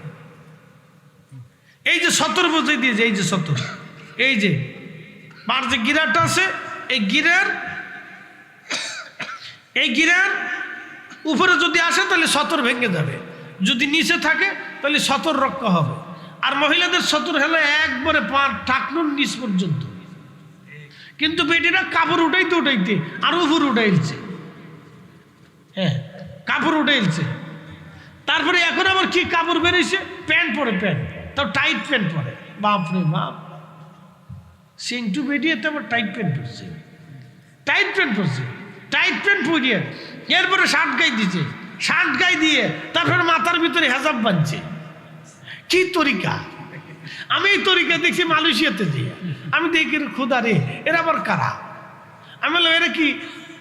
A: এই যে সতর বুঝে দিয়েছে, এই যে সতর, এই যে মার যে গিরাটা আছে, এই গিরার উপরে যদি আসে তাহলে সতর ভেঙে যাবে, যদি নিচে থাকে তাহলে সতর রক্ষা হবে। আর মহিলাদের সতর হলো একবারে পা টাকনুর নিচ পর্যন্ত, কিন্তু বেটিরা কাপড় উঠাইতে আর উপর উঠাইছে। হ্যাঁ, কাপড় উঠাইছে। তারপরে এখন আবার কি কাপড় বেরিয়েছে, প্যান্ট পরে, প্যান্ট তাও টাইট প্যান্ট পরে। বাপরে বাপ, সেন্টু বেরিয়ে তো আবার টাইট প্যান্ট পরছে, টাইট প্যান্ট পরছে, টাইট প্যান্ট পরিয়ে এরপরে শার্ট গায়ে দিচ্ছে, শার্ট গায়ে দিয়ে তারপরে মাথার ভিতরে হেজাব বাঁধছে। কি তরিকা! আমি এই তরিকা দেখছি মালয়েশিয়াতে দিয়ে। আমি দেখি খুদা রে, এরা আবার কারা? আমি বললাম এরা কি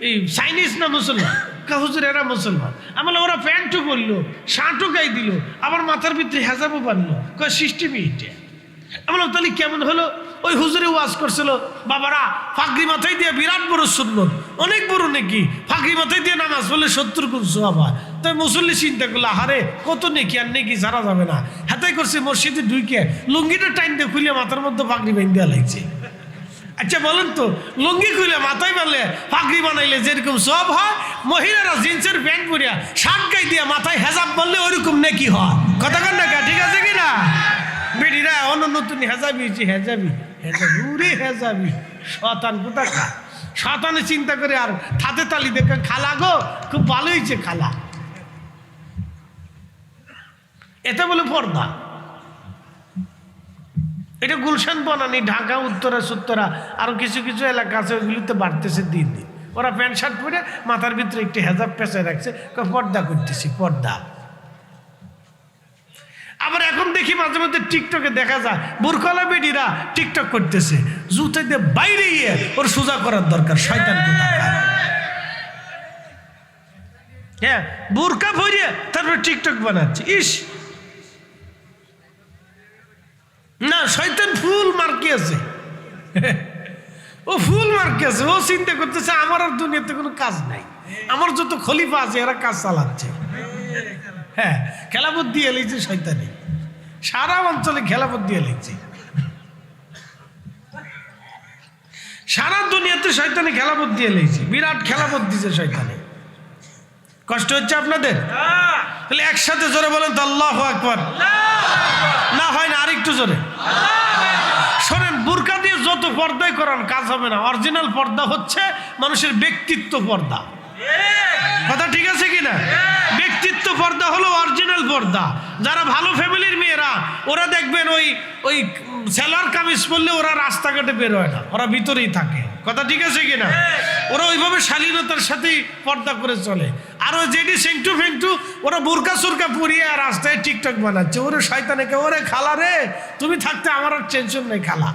A: এই চাইনিজ না মুসলমান? হুজুর এরা মুসলমান। আমি বললাম ওরা প্যান্টও করলো, শার্টও গায়ে দিল, আবার মাথার ভিতরে হেজাবও বাঁধলো, কয় সিস্টেমই এটা। আমি বললাম তাহলে কেমন হলো? ওই হুজুরে ওয়াজ করছিল, বাবারা ফাগরি মাথায় দিয়ে বিরাট বড় সুন্নত, অনেক বড় নাকি, ফাগরি মাথায় দিয়ে নামাজ বললে 70 গুণ সওয়াব হয়। তাই মুসল্লি চিন্তা করলো, হারে কত নেকি, আর নেকি ছাড়া যাবে না। হাতাই করছে মসজিদে ঢুকে লুঙ্গিটা টাইম দিয়ে খুলে মাথার মধ্যে ফাগরি বাঁধ দেওয়া লাগছে। আচ্ছা বলেন তো, লুঙ্গি খুলে মাথায় বানলে ফাগরি বানাইলে যেরকম সব হয়, মহিলারা জিন্সের প্যান্ট পরিয়া শার্ট গায়ে দিয়ে মাথায় হেজাব বললে ওইরকম নাকি হয়? কথা কন না, ঠিক আছে কিনা? বেটিরা অন্য নতুন হেজাবি, হেজাবি হেজাবি, উরে হেজাবি, শতান কোথাকা। শতানে চিন্তা করে আর হাতে তালি দেখে, খালা গো খুব ভালো হয়েছে খালা, এটা বলে পর্দা। এটা গুলশান বনানি, ঢাকা, উত্তরা সুত্তরা, আরো কিছু কিছু এলাকা আছে, ওইগুলিতে বাড়তেছে দিন দিন। ওরা প্যান্ট শার্ট পরে মাথার ভিতরে একটি হেজাব পেঁচায় রাখছে, পর্দা করতেছি, পর্দা। আবার এখন দেখি মাঝে মধ্যে টিকটকে দেখা যায় বুরখাওয়ালা বেটিরা টিকটক করতেছে, জুতে দিয়ে বাইরে গিয়ে ওর সোজা করার দরকার, শয়তান কোথাকার। হ্যাঁ, বুরকা পরিয়ে তারপর টিকটক বানাচ্ছে। ইস না, শয়তান ফুল মার্কে আছে, ও ফুল মার্কে আছে। ও চিন্তা করতেছে আমার আর দুনিয়াতে কোনো কাজ নাই, আমার যত খলিফা আছে এরা কাজ চালাচ্ছে। হ্যাঁ, খেলাপথ দিয়ে এলেছে শয়তানি, সারা অঞ্চলে খেলাপথ দিয়ে এলেছে, সারা দুনিয়াতে শয়তানি খেলাপথ দিয়ে এলেছে, বিরাট খেলাপথ দিছে শয়তানি। কষ্ট হচ্ছে আপনাদের? তাহলে একসাথে জোরে বলেন তো আল্লাহু আকবার। না হয় না, আরেকটু জোরে শোনেন। বুরকা দিয়ে যত পর্দায় করান কাজ হবে না। অরিজিনাল পর্দা হচ্ছে মানুষের ব্যক্তিত্ব পর্দা। কথা ঠিক আছে কিনা? ব্যক্তিত্ব পর্দা হলো অরিজিনাল পর্দা। যারা ভালো ফ্যামিলির মেয়েরা, ওরা দেখবেন ওই সেলার কামিজ পরলে ওরা রাস্তাঘাটে বের হয় না, ওরা ভিতরেই থাকে। কথা ঠিক আছে কিনা? ওরা ওইভাবে শালীনতার সাথেই পর্দা করে চলে। আর ওই যেটি সেংটু ফেংটু, ওরা বোরকা সুরকা পরিয়ে আর রাস্তায় টিকটক বানাচ্ছে। ওরে শয়তানে কে, ওরে খালা রে, তুমি থাকতে আমার আর টেনশন নেই খালা,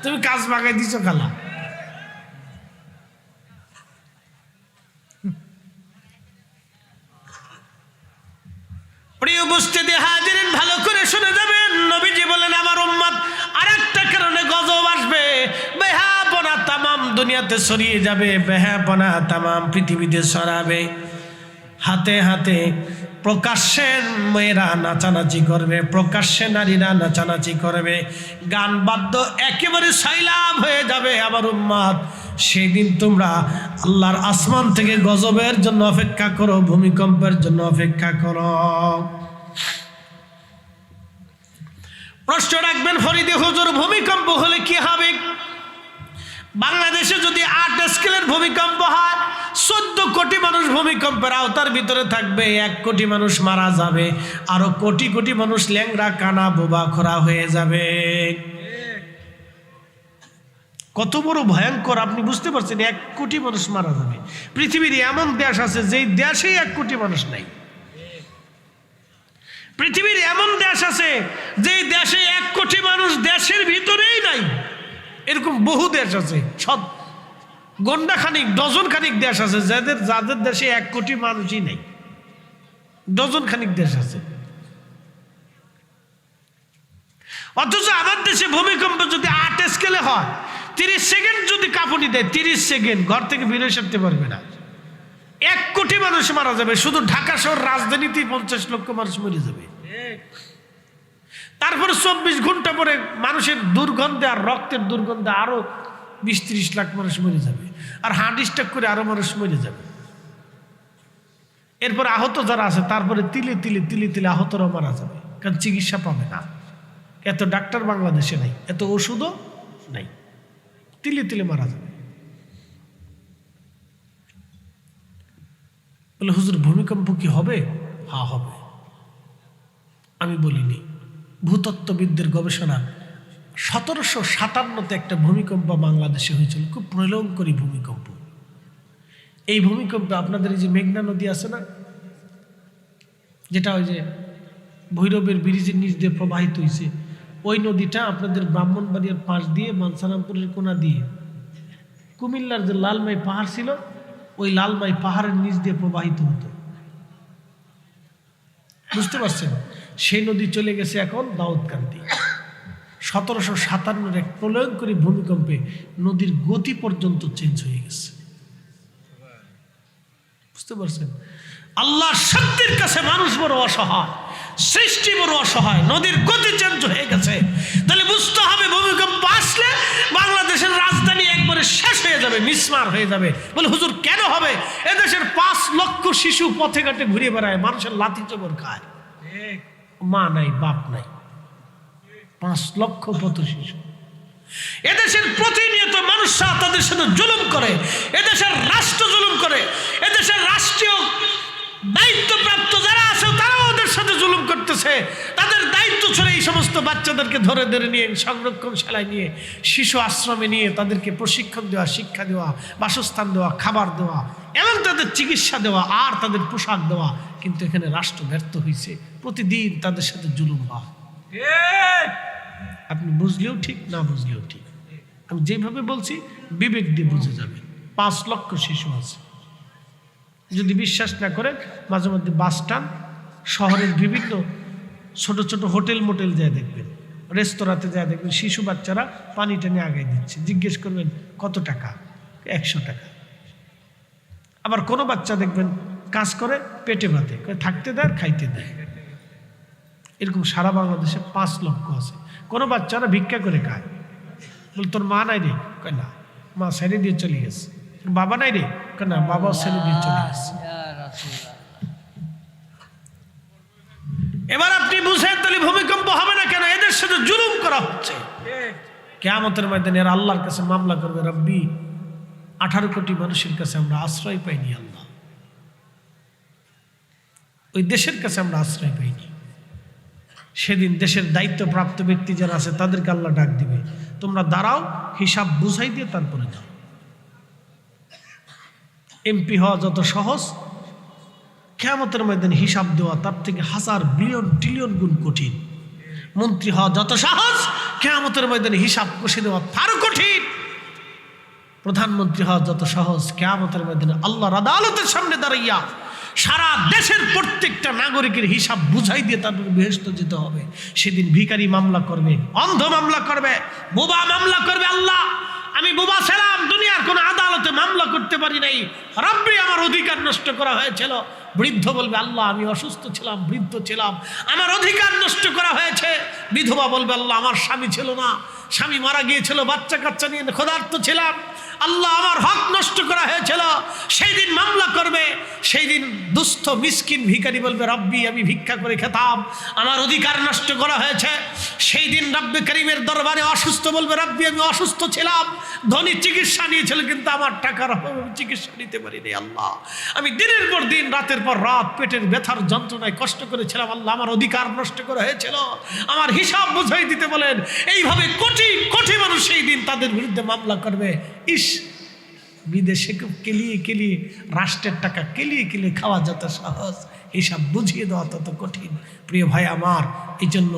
A: তুমি কাজ বাগাই দিছো খালা। প্রিয় উপস্থিতি হাজিরিন, ভালো করে শুনে যাবেন। নবীজি বলেন আমার উম্মত আরেকটা কারণে গজব আসবে, বেহাপনা তামাম দুনিয়াতে ছড়িয়ে যাবে, বেহাপনা তামাম পৃথিবীতে ছড়াবে। হাতে হাতে প্রকাশ্যে মেয়েরা নাচানাচি করবে, প্রকাশ্যে নারীরা নাচানাচি করবে, গান বাদ্য একেবারে সয়লাভ হয়ে যাবে। আমার উম্মত, সেদিন তোমরা আল্লাহর আসমান থেকে গজবের জন্য অপেক্ষা করো, ভূমিকম্পের জন্য অপেক্ষা করো। প্রশ্ন রাখবেন ফরিদে হুজুর, ভূমিকম্প হলে কি হবে? বাংলাদেশে যদি 8 স্কেলের ভূমিকম্প হয়, 14 কোটি মানুষ ভূমিকম্পের আওতার ভিতরে থাকবে, 1 কোটি মানুষ মারা যাবে, আরো কোটি কোটি মানুষ ল্যাংড়া কানা বোবা খোরা হয়ে যাবে। কত বড় ভয়ঙ্কর আপনি বুঝতে পারছেন। 1 কোটি মানুষ মারা যাবে। পৃথিবীর এমন দেশ আছে যেই দেশেই 1 কোটি মানুষ নাই। পৃথিবীর এমন দেশ আছে যেই দেশে 1 কোটি মানুষ দেশের ভিতরেই নাই। এরকম বহু দেশ আছে, সব গন্ডা খানিক ডজন খানিক দেশ আছে যাদের দেশে 1 কোটি মানুষই নেই। ডজন খানিক দেশ আছে। অথচ আমার দেশে ভূমিকম্প যদি 8 স্কেলে হয়, 30 সেকেন্ড যদি কাঁপুনি দেয়, 30 সেকেন্ড ঘর থেকে বেরিয়ে আসতে পারবে না। 1 কোটি মানুষ মারা যাবে। শুধু ঢাকা শহর রাজধানীতেই 50 লক্ষ মানুষ মরে যাবে। তারপরে 24 ঘন্টা পরে মানুষের দুর্গন্ধে আর রক্তের দুর্গন্ধে আরো 20-30 লাখ মানুষ মরে যাবে। আর হার্ট স্ট্রোক করে আরো মানুষ মরে যাবে। এরপরে আহত যারা আছে তারপরে তিলে তিলে আহতরাও মারা যাবে, কারণ চিকিৎসা পাবে না। এত ডাক্তার বাংলাদেশে নাই, এত ওষুধও নাই, তিলে মারা যাবে। বলে হুজুর ভূমিকম্প কি হবে? হ্যাঁ হবে। আমি বলিনি, ভূতত্ত্ববিদদের গবেষণা 1757-তে একটা ভূমিকম্প বাংলাদেশে হয়েছিল, খুব প্রলয়ঙ্করী ভূমিকম্প। এই ভূমিকম্পে আপনাদের এই যে মেঘনা নদী আছে না, যেটা ওই যে ভৈরবের ব্রিজের নিচ দিয়ে প্রবাহিত হয়েছে, ওই নদীটা আপনাদের ব্রাহ্মণবাড়িয়ার পাশ দিয়ে মানসারামপুরের কোনা দিয়ে কুমিল্লার যে লালমাই পাহাড় ছিল, ওই লালমাই পাহাড়ের নিচ দিয়ে প্রবাহিত হতো। বুঝতে পারছেন? সেই নদী চলে গেছে এখন দাউদকান্দি। 1757-এর এক প্রলয়ঙ্করী ভূমিকম্পে নদীর গতি পর্যন্ত চেঞ্জ হয়ে গেছে। বুঝতে পারছেন? আল্লাহর শক্তির কাছে মানুষ বড় অসহায়, সৃষ্টি বড় অসহায়, নদীর গতি চেঞ্জ হয়ে গেছে। তাহলে বুঝতে হবে ভূমিকম্প আসলে বাংলাদেশের রাজধানী একবারে শেষ হয়ে যাবে, মিসমার হয়ে যাবে। বলে হুজুর কেন হবে? এদেশের 5 লক্ষ শিশু পথে ঘাটে ঘুরে বেড়ায়, মানুষের লাথি চবর খায়, মা নাই বাপ নাই। 5 লক্ষ পথ শিশু। এদেশের প্রতিনিয়ত মানুষরা তাদের সাথে জুলুম করে, এদেশের রাষ্ট্র জুলুম করে, এদেশের রাষ্ট্রীয় দায়িত্বপ্রাপ্ত যারা আছে তারাও ওদের সাথে জুলুম করতেছে। তাদের দায়িত্ব ছিল এই সমস্ত বাচ্চাদেরকে ধরে নিয়ে সংরক্ষণশালায় নিয়ে, শিশু আশ্রমে নিয়ে তাদেরকে প্রশিক্ষণ দেওয়া, শিক্ষা দেওয়া, বাসস্থান দেওয়া, খাবার দেওয়া এবং তাদের চিকিৎসা দেওয়া আর তাদের পোশাক দেওয়া। কিন্তু এখানে রাষ্ট্র ব্যর্থ হয়েছে, প্রতিদিন তাদের সাথে জুলুম হয়। আপনি বুঝলেও ঠিক, না বুঝলেও ঠিক। আমি যেভাবে বলছি বিবেক দিয়ে বুঝে যাবেন। 5 লক্ষ শিশু আছে। যদি বিশ্বাস না করেন, মাঝে মধ্যে বাস স্ট্যান্ড, শহরের বিভিন্ন ছোট ছোট হোটেল মোটেল যায় দেখবেন, রেস্তোরাঁতে যায় দেখবেন শিশু বাচ্চারা পানি টানি আগায় দিচ্ছে। জিজ্ঞেস করবেন কত টাকা? 100 টাকা। আবার কোনো বাচ্চা দেখবেন কাজ করে পেটে ভাতে, থাকতে দেয় খাইতে দেয়। এরকম সারা বাংলাদেশে 5 লক্ষ আছে। কোনো বাচ্চারা ভিক্ষা করে খায়। বল তোর মা নাই রে? কয় না, মা ছেড়ে দিয়ে চলে গেছে। বাবা নাই রে? কয় না, বাবাও ছেড়ে দিয়ে চলে গেছে। এবার আপনি বুঝেন তাহলে ভূমিকম্প হবে না কেন? এদের সাথে জুলুম করা হচ্ছে। কিয়ামতের ময়দানে এরা আল্লাহর কাছে মামলা করবে, রব্বি 18 কোটি মানুষের কাছে আমরা আশ্রয় পাইনি, আল্লাহ ওই দেশের কাছে আমরা আশ্রয় পাইনি। সেদিন দেশের দায়িত্বপ্রাপ্ত ব্যক্তি যারা আছে তাদেরকে আল্লাহ ডাক দিবে, তোমরা দাঁড়াও, হিসাব বুঝাই দিয়ে তারপরে যাও। এমপি হওয়া যত সহজ, কিয়ামতের ময়দানে হিসাব দেওয়া তার থেকে 1000 বিলিয়ন ট্রিলিয়ন গুণ কঠিন। মন্ত্রী হওয়া যত সহজ, কিয়ামতের ময়দানে হিসাব কষে দেওয়া তারও কঠিন। প্রধানমন্ত্রী হওয়া যত সহজ, কিয়ামতের ময়দানে আল্লাহর আদালতের সামনে দাঁড়াইয়া সারা দেশের প্রত্যেকটা নাগরিকের হিসাব বুঝাই দিয়ে তারপরে বেহেশতে যেতে হবে। সেদিন ভিখারি মামলা করবে, অন্ধ মামলা করবে, বোবা মামলা করবে। আল্লাহ আমি বোবা ছিলাম, দুনিয়ার কোন আদালতে মামলা করতে পারি নাই, রব্বি আমার অধিকার নষ্ট করা হয়েছিল। বৃদ্ধ বলবে আল্লাহ আমি অসুস্থ ছিলাম, বৃদ্ধ ছিলাম, আমার অধিকার নষ্ট করা হয়েছে। বিধবা বলবে আল্লাহ আমার স্বামী ছিল না, স্বামী মারা গিয়েছিল, বাচ্চা কাচ্চা নিয়ে ক্ষুধার্ত ছিলাম, আল্লাহ আমার হক নষ্ট করা হয়েছিল, সেই দিন মামলা করবে, সেই দিন দুস্থ মিসকিন ভিখারি বলবে রব্বি আমি ভিক্ষা করে খেতাম, আমার অধিকার নষ্ট করা হয়েছে। সেই দিন রব্বে করিমের দরবারে অসুস্থ বলবে রব্বি আমি অসুস্থ ছিলাম, ধনী চিকিৎসা নিয়েছিল কিন্তু আমার টাকার অভাবে আমি চিকিৎসা নিতে পারিনি। আল্লাহ আমি দিনের পর দিন রাতের পর রাত পেটের ব্যথার যন্ত্রণায় কষ্ট করেছিলাম, আল্লাহ আমার অধিকার নষ্ট করা হয়েছিল, আমার হিসাব বুঝাই দিতে বলেন। এইভাবে কোটি কোটি মানুষ সেই দিন তাদের বিরুদ্ধে মামলা করবে। ইস, বিদেশে কেলিয়ে কেলিয়ে রাষ্ট্রের টাকা কেলিয়ে কেলিয়ে খাওয়া যত সহজ, হিসাব বুঝিয়ে দেওয়া তত কঠিন। প্রিয় ভাই আমার, এই জন্য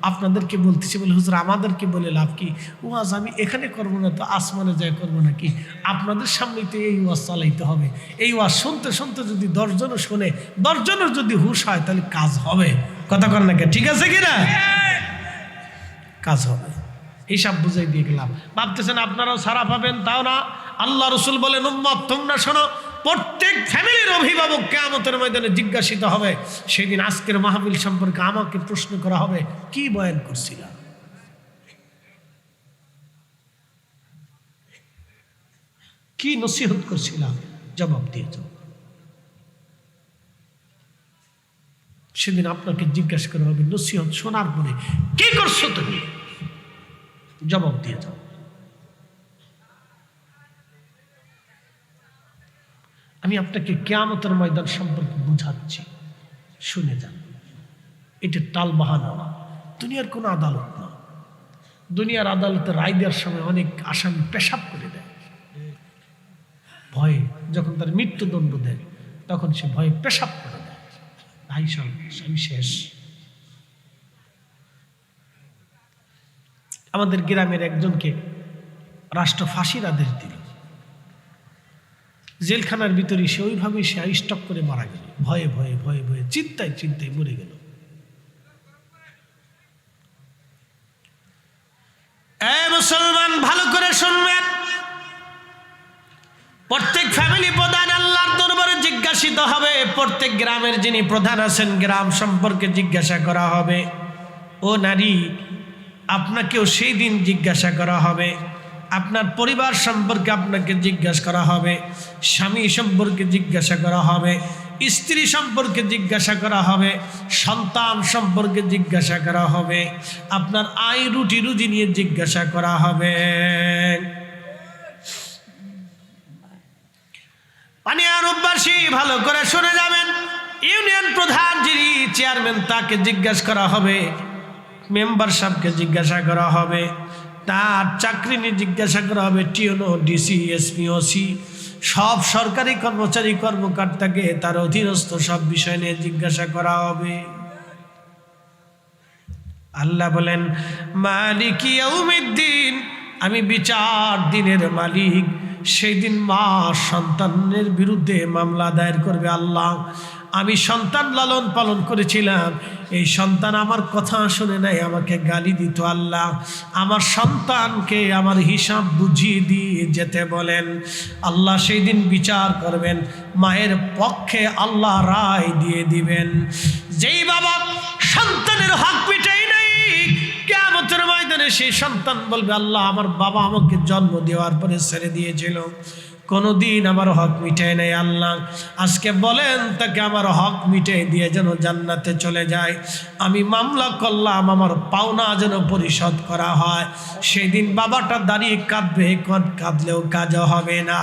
A: আপনাদেরকে বলতেছি, বলে হুজুর আমাদেরকে বলে লাভ কি, ওয়াজ আমি এখানে করবো না তো আসমানে যায় করবো নাকি? আপনাদের সামনে তো এই ওয়াজ চালাইতে হবে। এই ওয়াজ শুনতে শুনতে যদি 10 জনও শোনে, 10 জনের যদি হুঁশ হয় তাহলে কাজ হবে। কথা কর নাকি? ঠিক আছে কিনা? কাজ হবে। হিসাব বুঝাই দিয়ে গেলাম। ভাবতেছেন আপনারাও ছাড়া পাবেন, তাও না। আল্লাহ রসুল বলেন উম্মত তোমরা শোনো, প্রত্যেক ফ্যামিলির অভিভাবক কিয়ামতের ময়দানে জিজ্ঞাসিত হবে। সেদিন আজকের মাহফিল সম্পর্কে আমাকে প্রশ্ন করা হবে, কি বয়ান করছিলাম, কি নসিহত করছিলাম, জবাব দিয়ে যাও। সেদিন আপনাকে জিজ্ঞাসা করা হবে, নসিহত শোনার পরে কি করছো তুমি, জবাব দিয়ে যাও। আমি আপনাকে কিয়ামতের ময়দান সম্পর্কে বুঝাচ্ছি, শুনে যান। এটা টাল বাহানা না, দুনিয়ার কোনো আদালত না। দুনিয়ার আদালতে রায় দেওয়ার সময় অনেক আসামি পেশাব করে দেয় ভয়ে, যখন তার মৃত্যুদণ্ড দেয় তখন সে ভয়ে পেশাব করে দেয়, ভাই সব আমি শেষ। আমাদের গ্রামের একজনকে রাষ্ট্র ফাঁসির আদেশ দিল, জেলখানার ভিতরে সে ওইভাবেই সে স্টক করে মারা গেল, ভয়ে ভয়ে ভয়ে ভয়ে চিন্তায় চিন্তায় মরে গেল। মুসলমান ভালো করে শুনবেন, প্রত্যেক ফ্যামিলি প্রধান আল্লাহর দরবারে জিজ্ঞাসিত হবে। প্রত্যেক গ্রামের যিনি প্রধান আছেন গ্রাম সম্পর্কে জিজ্ঞাসা করা হবে। ও নারী, আপনাকেও সেই দিন জিজ্ঞাসা করা হবে। আপনার পরিবার সম্পর্কে আপনাকে জিজ্ঞাসা করা হবে, স্বামী সম্পর্কে জিজ্ঞাসা করা হবে, স্ত্রী সম্পর্কে জিজ্ঞাসা করা হবে, সন্তান সম্পর্কে জিজ্ঞাসা করা হবে, আপনার আয় রুটি রুজি নিয়ে জিজ্ঞাসা করা হবে। পানিয়ারূপবাসী ভালো করে শুনে যাবেন, ইউনিয়ন প্রধান যিনি চেয়ারম্যান তাকে জিজ্ঞাসা করা হবে, মেম্বার সাহেবকে জিজ্ঞাসা করা হবে, তার চাকরি নিয়ে জিজ্ঞাসা করা হবে, টিওনো ডিসি এসপি ওসি সব সরকারি কর্মচারী কর্মকর্তাকে তার অধীনস্থ সব বিষয় নিয়ে জিজ্ঞাসা করা হবে। আল্লাহ বলেন মালিক ইয়াউমিদ্দিন, আমি বিচার দিনের মালিক। সেই দিন মা সন্তানের বিরুদ্ধে মামলা দায়ের করবে। আল্লাহ আমি সন্তান লালন পালন করেছিলাম, এই সন্তান আমার কথা শুনে নাই, আমাকে গালি দিত। আল্লাহ আমার সন্তানকে আমার হিসাব বুঝিয়ে দিয়ে যেতে বলেন। আল্লাহ সেই দিন বিচার করবেন, মায়ের পক্ষে আল্লাহ রায় দিয়ে দিবেন। যেই বাবা সন্তানের হক মিটাই নাই, কিয়ামতের ময়দানে সেই সন্তান বলবে আল্লাহ আমার বাবা আমাকে জন্ম দেওয়ার পরে ছেড়ে দিয়েছিল, কোনোদিন আমার হক মিটাই নাই। আল্লাহ আজকে বলেন তাকে আমার হক মিটাই দিয়ে যেন জান্নাতে চলে যায়। আমি মামলা করলাম, আমার পাওনা যেন পরিশোধ করা হয়। সেই দিন বাবাটা দাঁড়িয়ে কাঁদবে, কাঁদলেও কাজ হবে না।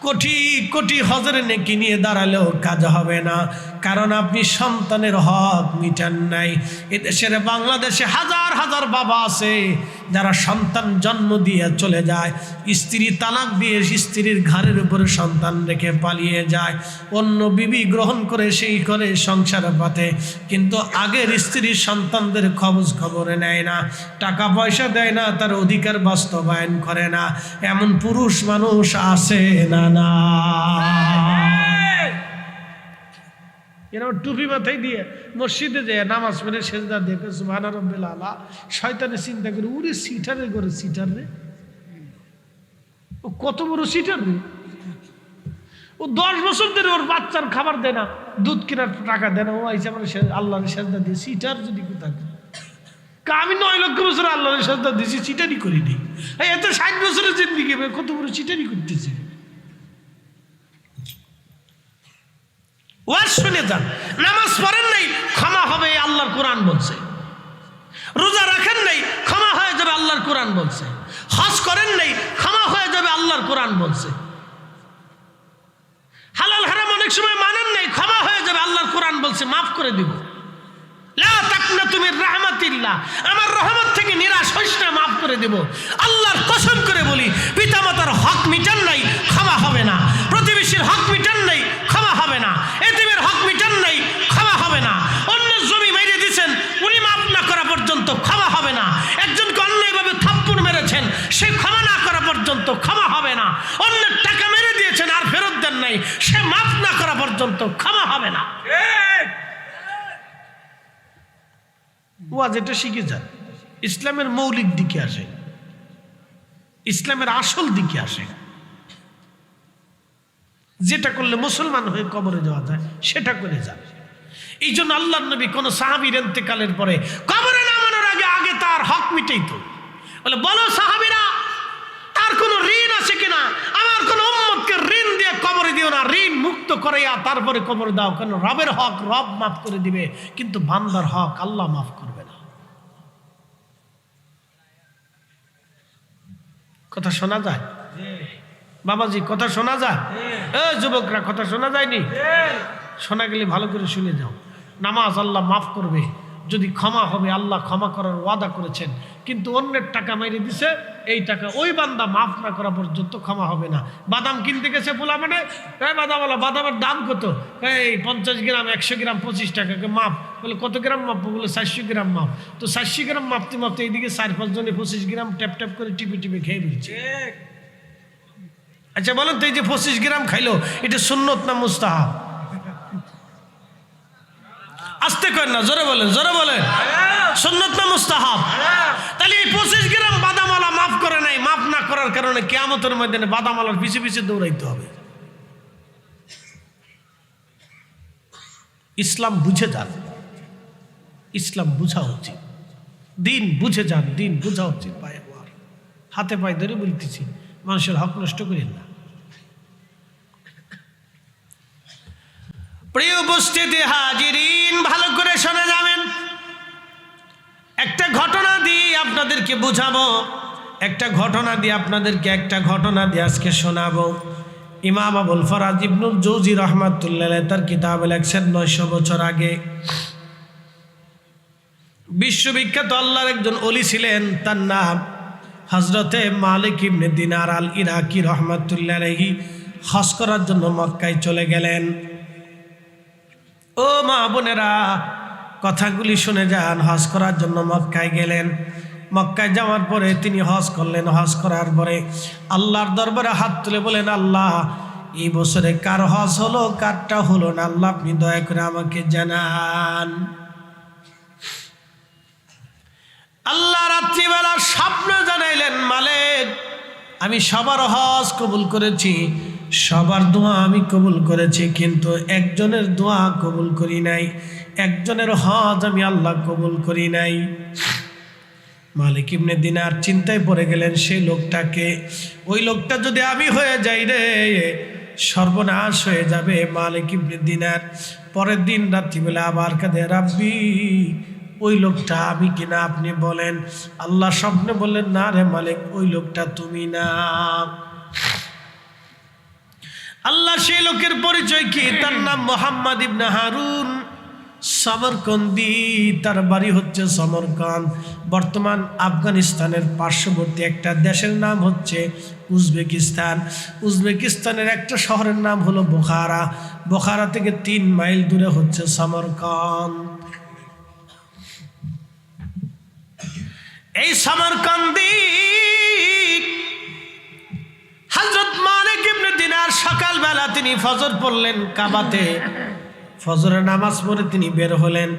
A: কোটি কোটি হজরে নেকি নিয়ে দাঁড়ালেও কাজ হবে না, কারণ আপনি সন্তানের হক মিটান নাই। এদেশের বাংলাদেশে হাজার হাজার বাবা আছে যারা সন্তান জন্ম দিয়ে চলে যায়, স্ত্রী তালাক দিয়ে স্ত্রীর ঘাড়ের উপরে সন্তান রেখে পালিয়ে যায়, অন্য বিবি গ্রহণ করে সেই করে সংসার পাতে, কিন্তু আগের স্ত্রীর সন্তানদের খবরে নেয় না, টাকা পয়সা দেয় না, তার অধিকার বাস্তবায়ন করে না। এমন পুরুষ মানুষ আছে না? না, এরা টুপি মাথায় দিয়ে মসজিদে যায় নামাজ পড়ে সেজদা দেখে সুবহানা রাব্বিল আলা, শয়তানে চিন্তা করে উরে সিটারে করে সিটার রে, ও কত বড় সিটার রে, ও 10 বছর ধরে ওর বাচ্চার খাবার দেয় না, দুধ কেনার টাকা দেয় না, ও আইসা মানে আল্লাহর সেজদা দিয়ে। সিটার যদি কোথায়, আমি 9 লক্ষ বছর আল্লাহর সেজদা দিয়েছি, সিটারই করিনি। এই এত 60 বছরের জিন্দিগি কত বড় চিটারি করতেছে। ওয়াজ শুনে যান। নামাজ পড়েন নাই, ক্ষমা হবে আল্লাহর কোরআন বলছে। রোজা রাখেন নাই, ক্ষমা হয়ে যাবে আল্লাহর কোরআন বলছে। হজ করেন নাই, ক্ষমা হয়ে যাবে আল্লাহর কোরআন বলছে। হালাল হারাম অনেক সময় মানেন নাই, ক্ষমা হয়ে যাবে আল্লাহর কোরআন বলছে, মাফ করে দিব। লা তাকনাতু মির রাহমাতিল্লাহ, আমার রহমত থেকে নিরাশ হইস না, মাফ করে দেব। আল্লাহর কসম করে বলি, পিতামাতার হক মিটান নাই, ক্ষমা হবে না। প্রতিবেশীর হক মিটান নাই, ক্ষমা হবে না। এতিমের হক মিটান নাই, ক্ষমা হবে না। অন্যের জমি মেরে দিয়েছেন, উনি মাফ না করা পর্যন্ত ক্ষমা হবে না। একজনকে অন্যায়ভাবে থাপ্পড় মেরেছেন, সে ক্ষমা না করা পর্যন্ত ক্ষমা হবে না। অন্যের টাকা মেরে দিয়েছেন আর ফেরত দেন নাই, সে মাফ না করা পর্যন্ত ক্ষমা হবে না। ওয়াজ এটা শিখে যান। ইসলামের মৌলিক দিকে আসে, ইসলামের আসল দিকে আসে। যেটা করলে মুসলমান হয়ে কবরে যাওয়া যায় সেটা করে যান। এই জন্য আল্লাহর নবী কোন সাহাবীর ইন্তেকালের পরে কবরে নামানোর আগে আগে তার হক মিটাইতো। বলে, বলো সাহাবীরা, তার কোন ঋণ আছে কিনা? আমার কোন উম্মতকে ঋণ দিয়ে কবরে দিও না, ঋণ মুক্ত করাইয়া তারপরে কবর দাও। কেন? রবের হক রব মাফ করে দিবে, কিন্তু বান্দার হক আল্লাহ মাফ করবে না। কথা শোনা যায় বাবাজি? কথা শোনা যায়? যুবকরা, কথা শোনা যায়নি? শোনা গেলে ভালো করে শুনে যাও। নামাজ আল্লাহ মাফ করবে, যদি ক্ষমা হবে, আল্লাহ ক্ষমা করার ওয়াদা করেছেন। কিন্তু অন্যের টাকা মেরে দিছে, এই টাকা ওই বান্দা মাফ না করা পর্যন্ত ক্ষমা হবে না। বাদাম কিনতে গেছে পোলা, মানে বাদামওয়ালা, বাদামের দাম কত? এই 50 গ্রাম 100 গ্রাম 25 টাকা মাপ। বলে, কত গ্রাম মাপ? বলে 400 গ্রাম মাপ। তো 400 গ্রাম মাপতে মাপতে এইদিকে 4-5 জনে 25 গ্রাম ট্যাপ ট্যাপ করে টিপে টিপে খেয়ে ফেলছে। আচ্ছা বলেন তো, এই যে 25 গ্রাম খাইলো, এটা সুন্নত না মুস্তাহাব? আস্তে করেন না, জোরে বলেন, জোরে বলেন। সুন্নত না মুস্তাহাব? তাহলে এই 25 গ্রাম বাদামওয়ালা মাফ করে নাই, মাফ না করার কারণে কিয়ামতের ময়দানে বাদামওয়ালার পিছে পিছে দৌড়াইতে হবে। ইসলাম বুঝে যান, ইসলাম বুঝা উচিত। দিন বুঝে যান, দিন বুঝা উচিত। পায়ে হাতে পায়ে ধরে বলতেছি, মানুষের হক নষ্ট করেন না। প্রিয় উপস্থিতি হাজিরিন, ভালো করে শোনা যাবেন। একটা ঘটনা দিয়ে আপনাদেরকে বুঝাবো, একটা ঘটনা দিয়ে আপনাদেরকে একটা ঘটনা দিয়ে আজকে শোনাবো। ইমাম আবুল ফরাজ ইবনুল জৌজি রহমাতুল্লাহ তার কিতাবে লেখছেন 900 বছর আগে বিশ্ববিখ্যাত আল্লাহর একজন ওলি ছিলেন, তার নাম হযরতে মালিক ইবনে দিনার আল ইরাকি রহমাতুল্লাহ আলাইহি। হজ করার জন্য মক্কায় চলে গেলেন। ও মা বোনেরা, কথাগুলি শুনে যান। হজ করার জন্য মক্কায় গেলেন। মক্কায় যাওয়ার পরে তিনি হজ করলেন। হজ করার পরে আল্লাহর দরবারে হাত তুলে বলেন, আল্লাহ, এই বছরে কার হজ হলো, কারটা হলো না, আল্লাহ আপনি দয়া করে আমাকে জানান। আল্লাহ রাত্রিবেলা স্বপ্ন জানাইলেন, মালিক, আমি সবার হজ কবুল করেছি, সবার দোয়া আমি কবুল করেছি, কিন্তু একজনের দোয়া কবুল করি নাই, একজনের হজ আমি আল্লাহ কবুল করি নাই। মালিক ইবনে দিনার চিন্তায় পড়ে গেলেন, সেই লোকটাকে, ওই লোকটা যদি আমি হয়ে যাই রে, সর্বনাশ হয়ে যাবে। মালিক ইবনে দিনার পরের দিন রাত্রিবেলা আবার কাঁদে, রাব্বি, ওই লোকটা আমি কিনা? আপনি বলেন। আল্লাহ স্বপ্নে বললেন, না রে মালিক, ওই লোকটা তুমি না। আল্লাহ সেই লোকের পরিচয় কি? তার নাম মুহাম্মদ ইবনে হারুন সমরকন্দি। তার বাড়ি হচ্ছে সমরকান্দ, বর্তমান আফগানিস্তানের পার্শ্ববর্তী একটা দেশের নাম হচ্ছে উজবেকিস্তান। উজবেকিস্তানের একটা শহরের নাম হলো বোখারা। বোখারা থেকে 3 মাইল দূরে হচ্ছে সমরকান্দ। এই সমরকান্দি হযরত মালিক ইবনে দিনার সকালবেলা তিনি ফজর পড়লেন কাবাতে। ফজরের নামাজ পড়ে তিনি বের হলেন।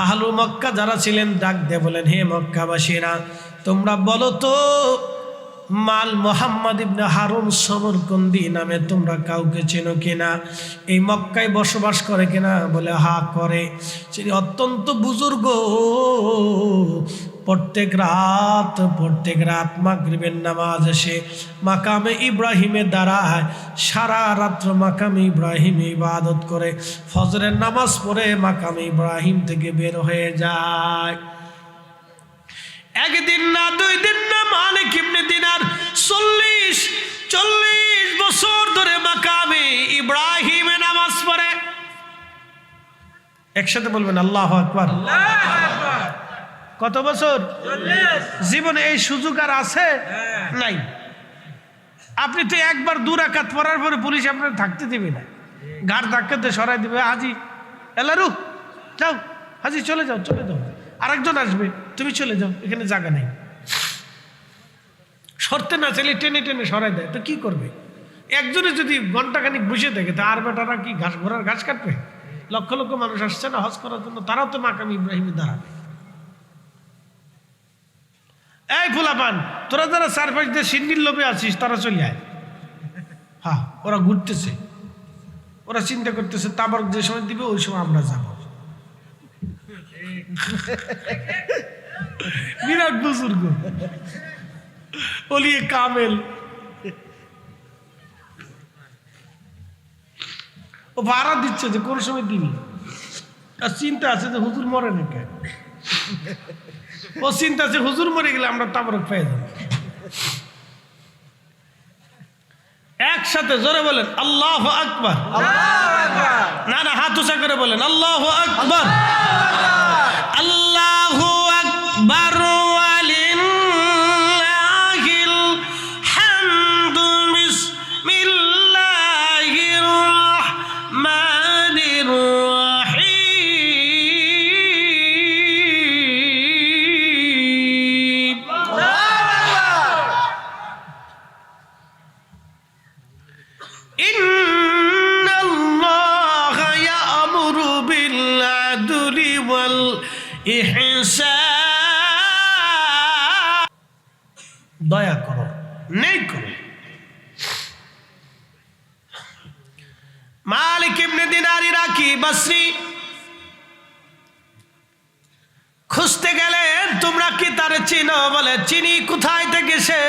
A: আহলু মক্কা যারা ছিলেন ডাক দিয়ে বলেন, হে মক্কাবাসীরা, তোমরা বলো তো, মাল মুহাম্মদ ইবনে হারুন সমরকন্দি নামে তোমরা কাউকে চেনো কিনা? এই মক্কায় বসবাস করে কিনা? বলে হা করে। তিনি অত্যন্ত বুজুর্গ, প্রত্যেক রাত মাগরিবের নামাজ এসে মাকামে ইব্রাহিমে দাঁড়ায়, সারা রাত্র মাকামে ইব্রাহিমে ইবাদত করে ফজরের নামাজ পড়ে মাকামে ইব্রাহিম থেকে বের হয়ে যায়। একদিন না, 2 দিন না, মালিক ইবনে দিনার 40 বছর ধরে মাকামে ইব্রাহিমে নামাজ পড়ে। একসাথে বলবেন আল্লাহু আকবার। কত বছর? জীবনে এই সুযোগ আর আছে? নাই। আপনি তো একবার 2 রাকাত পড়ার পরে পুলিশ আপনার থাকতে দিবে না, ঘাড় ধাক্কাতে সরাই দিবে। হাজি এলারু যাও, হাজি চলে যাও, আরেকজন আসবে, তুমি চলে যাও, এখানে জায়গা নেই। সরতে না চাইলে টেনে সরাই দেয়, তো কি করবে? একজনে যদি ঘন্টাখানিক বসে থাকে, তা আর বেটারা কি ঘোড়ার ঘাস কাটবে? লক্ষ লক্ষ মানুষ আসছে না হজ করার জন্য, তারাও তো মাকাম ইব্রাহিমে দাঁড়াবে। এই ফুলাপান, তোরা যারা 4-5 দিয়ে সিন্নির লোভে আছিস, তারা চলে আয়। হ্যাঁ, ওরা ঘুরতেছে, ওরা চিন্তা করতেছে তাবারক যে সময় দিবে ওই সময় আমরা যাব। বিরাট বুজুর্গ, ওলিয়ে কামেল, ও ভাড়া দিচ্ছে যে কোন সময় দিবি, আর চিন্তা আছে যে হুজুর মরে নাকি। ও চিন্তা আছে হুজুর মরে গেলে আমরা তাবারক পেয়ে যাব। একসাথে জোরে বলেন আল্লাহু আকবার। না না, হাত উঁচা করে বলেন আল্লাহু আকবার। আল্লাহু আকবার ওয়ালিল্লাহিল হামদু। বিসমিল্লাহির রাহমানির রাহিম। ইন্নাল্লাহা ইয়া'মুরু বিল আদলি ওয়াল ইহসান। দয়া করো, নেই করো। মালিক ইবনে দিনার ইরাকি বসরি খুঁজতে গেলেন, তোমরা কি তারে চিনো? বলে চিনি। কোথায় থেকে সে?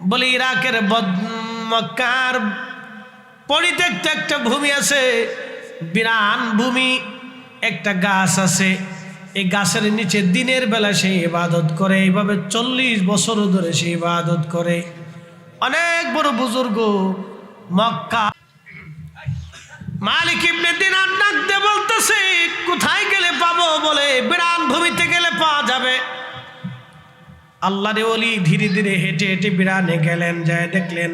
A: বলে ইরাকের মক্কার পরিত্যক্ত একটা ভূমি আছে, বিরান ভূমি, একটা গাছ আছে। এই গাছের নিচে দিনের বেলা সে ইবাদত করে। এইভাবে 40 বছর ধরে সে ইবাদত করে। অনেক বড় বুজুর্গ মক্কা। মালিক ইবনে দিনার ডাক দিয়ে বলতেছে, কোথায় গেলে পাবো? বলে বিরান ভূমিতে গেলে পাওয়া যাবে। আল্লাহর ওলি ধীরে ধীরে হেঁটে হেঁটে বিরানে গেলেন, যায় দেখলেন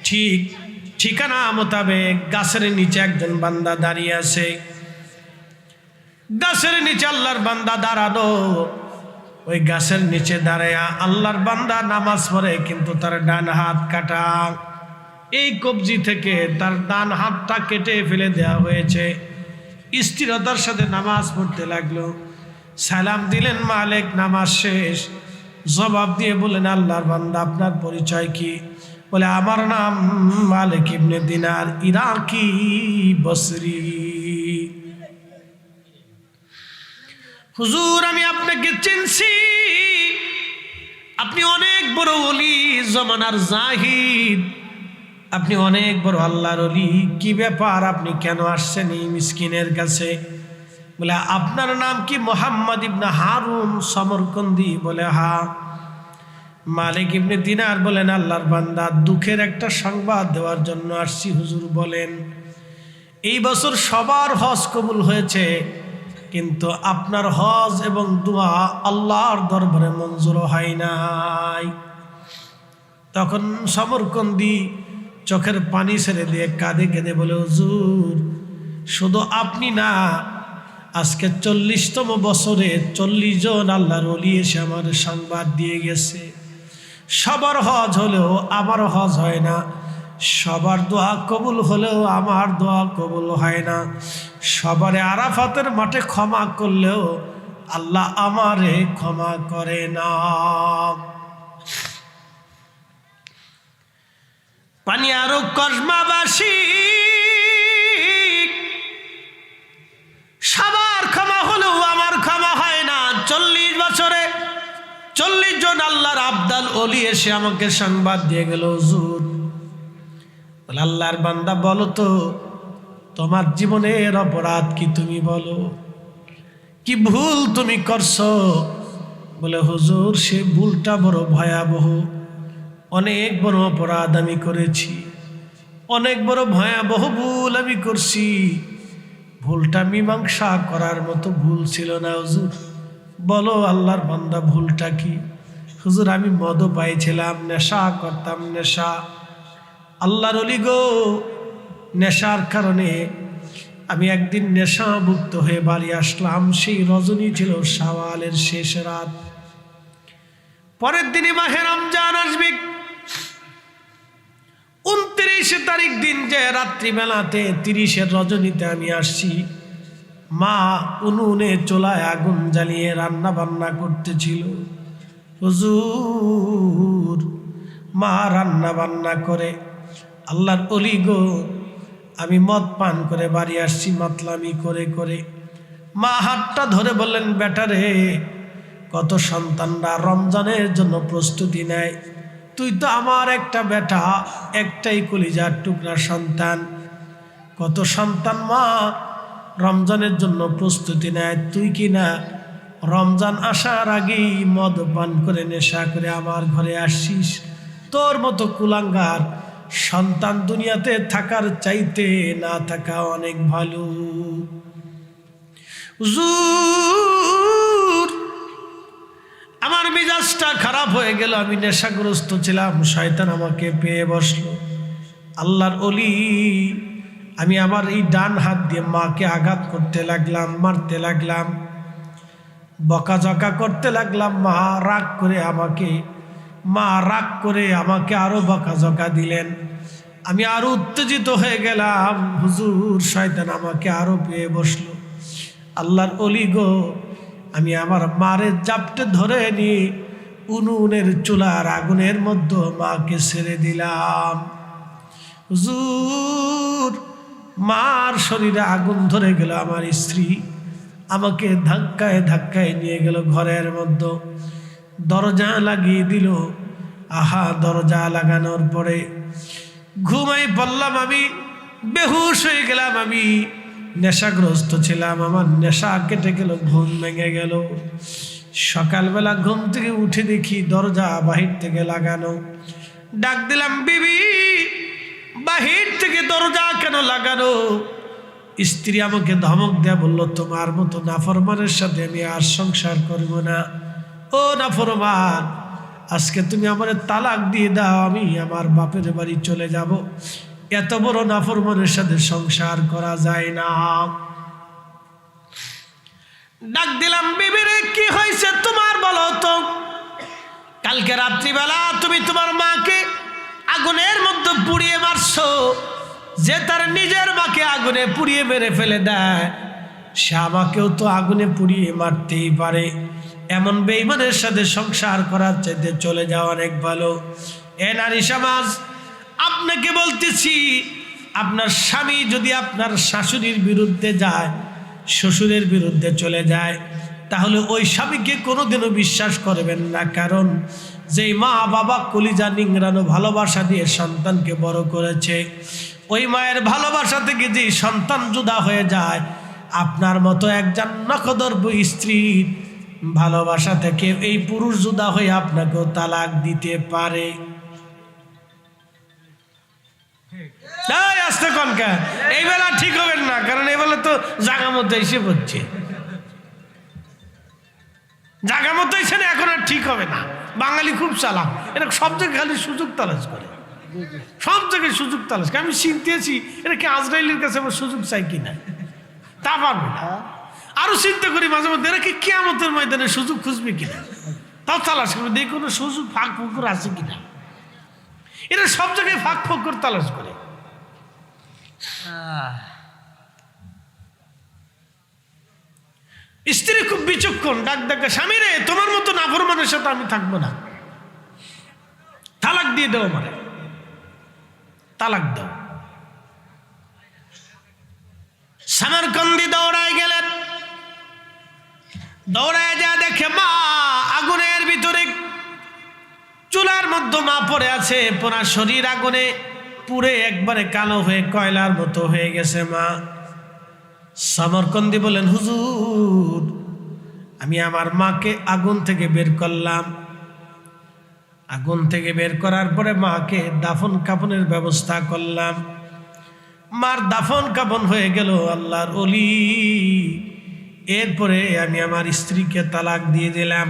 A: ঠিক ঠিকানা মোতাবেক গাছের নিচে একজন বান্দা দাঁড়িয়ে আছে। গাছের নিচে আল্লাহর বান্দা দাঁড়ানো। ওই গাছের নিচে দাঁড়ায়া আল্লাহর বান্দা নামাজ পড়ে, কিন্তু তার ডান হাত কাটা। এই কবজি থেকে তার ডান হাতটা কেটে ফেলে দেওয়া হয়েছে। স্থিরতার সাথে নামাজ পড়তে লাগলো। সালাম দিলেন মালিক, নামাজ শেষ। জবাব দিয়ে বলেন, আল্লাহর বান্দা আপনার পরিচয় কি? বলে আমার নাম মালিক ইবনে দিনার, ইরাকি বসরি। হুজুর আমি আপনাকে চিনছি, আপনি অনেক বড় ওলি, জমানার জাহিদ, আপনি অনেক বড় আল্লাহর ওলি। কি ব্যাপার, আপনি কেন আসছেন এই মিসকিনের কাছে? বলে আপনার নাম কি? মুহাম্মদ ইবনে হারুন সমরকন্দি। বলে হ্যাঁ। মালিক ইবনে দিনার বলেন, আল্লাহর বান্দা দুঃখের একটা সংবাদ দেওয়ার জন্য আসছি হুজুর। বলেন। এই বছর সবার হজ কবুল হয়েছে, কিন্তু আপনার হজ এবং দোয়া আল্লাহর দরবারে মঞ্জুর হয় নাই। তখন সমরকন্দি চোখের পানি ছেড়ে দিয়ে কাঁদে কেঁদে বলে, হুজুর শুধু আপনি না, আজকে 40তম বছরে 40 জন আল্লাহর ওলি এসে আমার সংবাদ দিয়ে গেছে, সবার হজ হলেও আমার হজ হয় না, সবার দোয়া কবুল হলেও আমার দোয়া কবুল হয় না, সবারে আরাফাতের মাঠে ক্ষমা করলেও আল্লাহ আমারে ক্ষমা করে না। পানি আরো কসমাবাসী সবার ক্ষমা হলেও আমার ক্ষমা হয় না। 40 আল্লাহর ওলি এসে আমাকে সংবাদ দিয়ে গেল, হুজুর বলে আল্লাহর বান্দা বলো তো তোমার জীবনের অপরাধ কি, তুমি বলো কি ভুল তুমি করছো? বলে হুজুর সে ভুলটা বড় ভয়াবহ, অনেক বড় অপরাধ আমি করেছি, অনেক বড় ভয়াবহ ভুল আমি করছি। ভুলটা মীমাংসা করার মতো ভুল ছিল না হুজুর। বলো আল্লাহর বান্দা ভুলটা কি? হুজুর আমি মদও পাইছিলাম, নেশা করতাম, নেশা। আল্লাহর ওলি গো, নেশার কারণে আমি একদিন নেশামুক্ত হয়ে বাড়ি আসলাম। সেই রজনী ছিল শাওয়ালের শেষ রাত। পরের দিনই মাহে রমজান আসবে, 29 তারিখ দিন যে রাত্রিবেলাতে 30-এর রজনীতে আমি আসছি। মা উনুনে চুলায় আগুন জ্বালিয়ে রান্না বান্না করতেছিল। হুজুর মা রান্না বান্না করে, আল্লাহর ওলি গো আমি মদ পান করে বাড়ি আসছি মাতলামি করে করে। মা হাতটা ধরে বললেন, বেটা রে, কত সন্তানরা রমজানের জন্য প্রস্তুতি নেয়, তুই তো আমার একটা বেটা, একটাই কলিজার টুকরা সন্তান। কত সন্তান মা রমজানের জন্য প্রস্তুতি নেয়, তুই কি না রমজান আসার আগেই মদ পান করে নেশা করে আমার ঘরে আসছিস? তোর মতো কুলাঙ্গার সন্তান দুনিয়াতে থাকার চাইতে না থাকা অনেক ভালো। হুজুর আমার মেজাজটা খারাপ হয়ে গেল, আমি নেশাগ্রস্ত ছিলাম, শয়তান আমাকে পেয়ে বসলো। আল্লাহর ওলি আমি আমার এই ডান হাত দিয়ে মাকে আঘাত করতে লাগলাম, মারতে লাগলাম, বকাঝকা করতে লাগলাম। মা রাগ করে আমাকে আরো বকাঝকা দিলেন। আমি আরো উত্তেজিত হয়ে গেলাম। হুজুর শয়তান আমাকে আরো পেয়ে বসলো। আল্লাহর ওলি গো আমি আমার মারে জাপটে ধরে নিয়ে উনুনের চুলার আগুনের মধ্যে মাকে ছেড়ে দিলাম। হুজুর মার শরীরে আগুন ধরে গেল। আমার স্ত্রী আমাকে ধাক্কায় ধাক্কায় নিয়ে গেল ঘরের মধ্যে, দরজা লাগিয়ে দিল। আহা, দরজা লাগানোর পরে ঘুমাই পড়লাম, আমি বেহুশ হয়ে গেলাম। আমি নেশাগ্রস্ত ছিলাম, আমার নেশা কেটে গেল, ঘুম ভেঙে গেল। সকালবেলা ঘুম থেকে উঠে দেখি দরজা বাহির থেকে লাগানো। ডাক দিলাম, বিবি বাহির থেকে দরজা কেন লাগানো? স্ত্রী আমাকে ধমক দেয়া বলল, তোমার মতো নাফরমানের সাথে আমি আর সংসার করব না। ও নাফরমান, আজকে তুমি আমার তালাক দিয়ে দাও, আমি আমার বাপের বাড়ি চলে যাব। এত বড় নাফরমানের সাথে সংসার করা যায় না। ডাক দিলাম, বিবিরে কি হয়েছে তোমার বলো তো? কালকে রাত্রিবেলা তুমি তোমার মাকে আগুনের মধ্যে পুড়িয়ে মারছো। যে তার নিজের মাকে আগুনে পুড়িয়ে মেরে ফেলে দেয়, সে আমাকেও তো আগুনে পুড়িয়ে মারতেই পারে। এমন বেঈমানের সাথে সংসার করার চাইতে চলে যাওয়া অনেক ভালো। এ নারী সমাজ, আপনাকে বলতেছি, আপনার স্বামী যদি আপনার শাশুড়ির বিরুদ্ধে যায়, শ্বশুরের বিরুদ্ধে চলে যায়, তাহলে ওই স্বামীকে কোনোদিনও বিশ্বাস করবেন না। কারণ যেই মা বাবা কলিজা নিংড়ানো ভালোবাসা দিয়ে সন্তানকে বড় করেছে, ওই মায়ের ভালোবাসা থেকে যে সন্তান জুদা হয়ে যায়, আপনার মতো একজন নখদর্প স্ত্রীর ভালোবাসা থেকে এই পুরুষ জুদা হয়ে আপনাকেও তালাক দিতে পারে। আসতে কনকা এই বেলা ঠিক হবেন না, কারণ এই বেলা তো জাগা মতো এসে পড়ছে, জাগা মতো এসে না, এখন আর ঠিক হবে না। বাঙালি খুব চালাক, এটা সব জায়গায় খালি সুযোগ তালাশ করে, সব জায়গায় সুযোগ তালাশ করে। আমি চিনতেছি এটা কি আজরাইলের কাছে আমার সুযোগ চাই কিনা, তা পারবে না। আরো চিন্তা করি মাঝে মধ্যে এরা কি কিয়ামতের ময়দানে সুযোগ খুঁজবে কিনা, তাও তালাশ করবে, দেখি কোনো সুযোগ ফাঁক ফোকর আছে কিনা। এরা সব জায়গায় ফাঁক ফোকর তালাশ করে। স্ত্রী খুব বিচক্ষণ, ডাক ডাকা, স্বামী রে তোমার মতো নাফরমানের সাথে আমি থাকবো না, তালাক দিয়ে দাও, মানে তালাক দাও। সামরকন্দি দৌড়ায় গেলেন, দৌড়ায় যা দেখে মা আগুনের ভিতরে চুলার মধ্যে মা পড়ে আছে, পুরা শরীর আগুনে পুড়ে একবারে কালো হয়ে কয়লার মতো হয়ে গেছে মা। সমরকন্দি বলেন, হুজুর আমি আমার মাকে আগুন থেকে বের করলাম। আগুন থেকে বের করার পরে মাকে দাফন কাফনের ব্যবস্থা করলাম। মার দাফন কাফন হয়ে গেল আল্লাহর ওলি। এরপরে আমি আমার স্ত্রীকে তালাক দিয়ে দিলাম।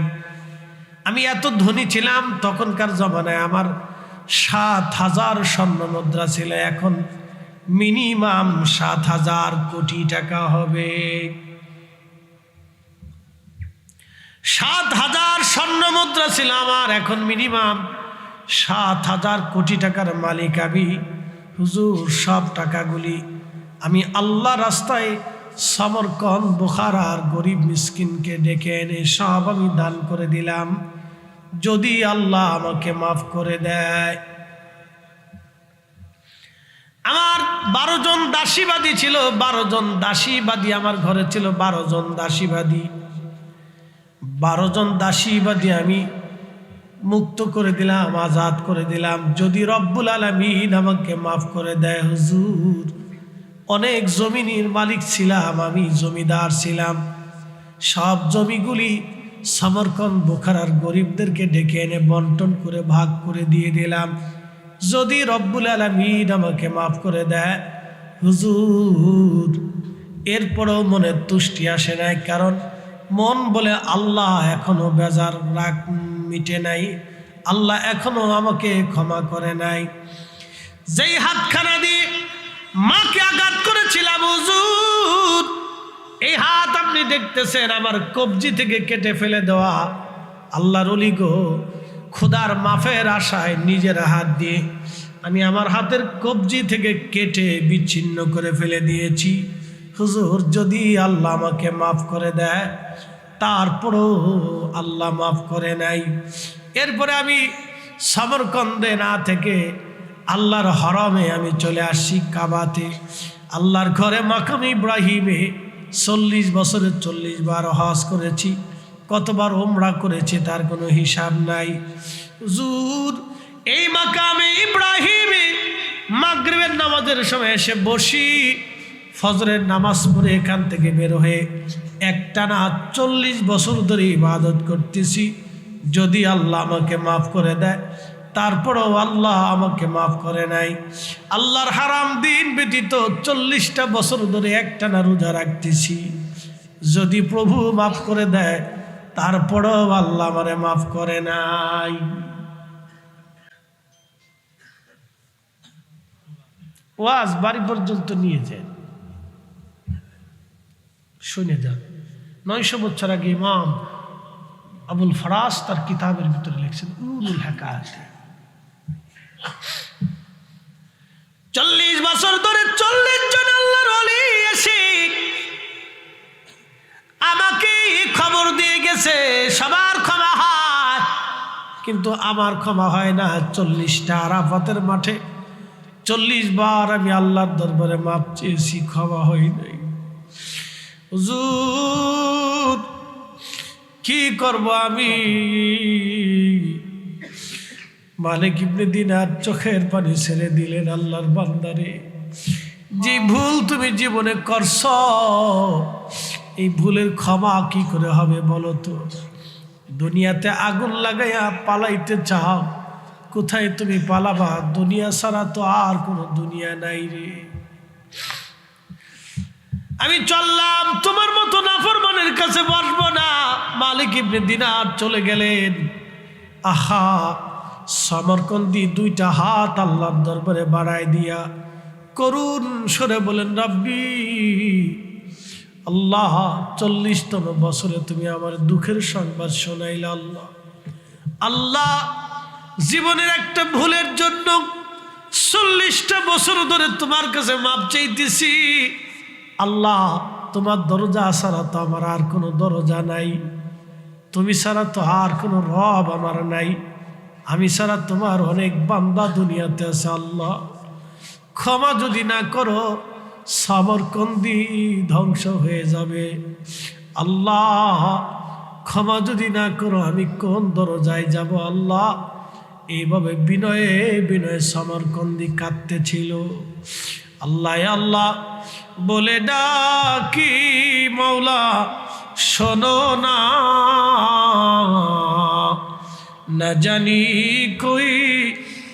A: আমি এত ধনী ছিলাম তখনকার জমানায়, আমার ৭,০০০ স্বর্ণ মুদ্রা ছিল, এখন মিনিমাম ৭,০০০ কোটি টাকা হবে। ৭,০০০ স্বর্ণ মুদ্রা ছিল আমার, এখন মিনিমাম ৭,০০০ কোটি টাকার মালিক আমি। হুজুর সব টাকাগুলি আমি আল্লাহ রাস্তায় সমরকন্দ বুখারার গরিব মিসকিনকে ডেকে এনে সব আমি দান করে দিলাম, যদি আল্লাহ আমাকে মাফ করে দেয়। আমার ১২ জন দাসীবাদী ছিল, ১২ জন দাসীবাদী আমার ঘরে ছিল, ১২ জন দাসীবাদী। ১২ জন দাসীবাদী আমি মুক্ত করে দিলাম, আজাদ করে দিলাম, যদি রব্বুল আলামিন আমাকে মাফ করে দেয়। হুজুর অনেক জমিনের মালিক ছিলাম আমি, জমিদার ছিলাম, সব জমিগুলি সমরকন্দ বুখারার গরিবদেরকে ডেকে এনে বন্টন করে ভাগ করে দিয়ে দিলাম, যদি রব্বুল আলামিন আমাকে মাফ করে দেয়। হুজুর এরপরেও মনে তুষ্টি আসে নাই, কারণ মন বলে আল্লাহ এখনো বেজার রাগ মিটে নাই, আল্লাহ এখনো আমাকে ক্ষমা করে নাই। যেই হাতখানা দিয়ে মাকে আঘাত করেছিলাম হুজুর, এই হাত আপনি দেখতেছেন আমার কবজি থেকে কেটে ফেলে দেওয়া। আল্লাহর ওলি গো, খোদার মাফের আশায় নিজের হাত দিয়ে আমি আমার হাতের কবজি থেকে কেটে বিচ্ছিন্ন করে ফেলে দিয়েছি। হুজুর যদি আল্লাহ আমাকে মাফ করে দেয়, তারপরও আল্লাহ মাফ করে নাই। এরপরে আমি সমরকন্দে না থেকে আল্লাহর হরমে আমি চলে আসি, কাবাতে, আল্লাহর ঘরে মাকাম ইব্রাহিমে 40 বছরে 40 বার হজ করেছি, কতবার উমরা করেছি তার কোনো হিসাব নাই। হুজুর এই মাকামে ইব্রাহিমে মাগরিবের নামাজের সময় এসে বসি, ফজরের নামাজ পড়ে এখান থেকে বের হয়ে একটানা 40 বছর ধরে ইবাদত করতেছি, যদি আল্লাহ আমাকে মাফ করে দেয়। তারপরেও আল্লাহ আমাকে মাফ করে নাই। আল্লাহর হারাম দিন ব্যতীত 40টা বছর ধরে একটানা রোজা রাখতেছি, যদি প্রভু মাফ করে দেয়, তারপরেও আল্লাহ আমারে মাফ করে নাই। ওয়াজ বাড়ি পর্যন্ত নিয়ে যায়, শুনে যান। 900 বছর আগে ইমাম আবুল ফরাস তার কিতাবের ভিতরে লিখছেন উলুল হাকায়াত। 40 বছর ধরে 40 জন আল্লাহর ওলি এসে আমাকে খবর দিয়ে গেছে সবার ক্ষমা হয়, কিন্তু আমার ক্ষমা হয় না। 40টা আরাফাতের মাঠে 40 বার আমি আল্লাহর দরবারে মাপ চেয়েছি, ক্ষমা হয় নাই। হুজুর কি করব আমি? মালিক ইবনে দিনার চোখের পানি ছেড়ে দিলেন, আল্লাহর বান্দারে, যে ভুল তুমি জীবনে করছ, এই ভুলের ক্ষমা কি করে হবে বলো তো? দুনিয়াতে আগুন লাগাইয়া পালাইতে চাও, কোথায় তুমি পালাবা? দুনিয়া ছাড়া তো আর কোনো দুনিয়া নাই রে। আমি চললাম, তোমার মতো নাফরমানের কাছে বসবো না। মালিক ইবনে দিনার চলে গেলেন। আহা, সমরকন্দি 2টা হাত আল্লাহর দরবারে বাড়ায় দিয়া করুণ সরে বলেন, রব্বি আল্লাহ, 40তম বছরে তুমি আমার দুঃখের সংবাদ শোনাইলে। আল্লাহ আল্লাহ, জীবনের একটা ভুলের জন্য 40টা বছর ধরে তোমার কাছে মাপ চাইতেছি। আল্লাহ, তোমার দরজা ছাড়া তো আমার আর কোনো দরজা নাই, তুমি ছাড়া তো আর কোনো রব আমার নাই, আমি ছাড়া তোমার অনেক বান্দা দুনিয়াতে আছে। আল্লাহ ক্ষমা যদি না করো, সমরকন্দি ধ্বংস হয়ে যাবে। আল্লাহ ক্ষমা যদি না করো, আমি কোন দরজায় যাব? আল্লাহ এইভাবে বিনয়ে বিনয়ে সমরকন্দি কাঁদতেছিল। আল্লাহ আল্লাহ বলে ডাকি, মৌলা শোনো না, না জানি কই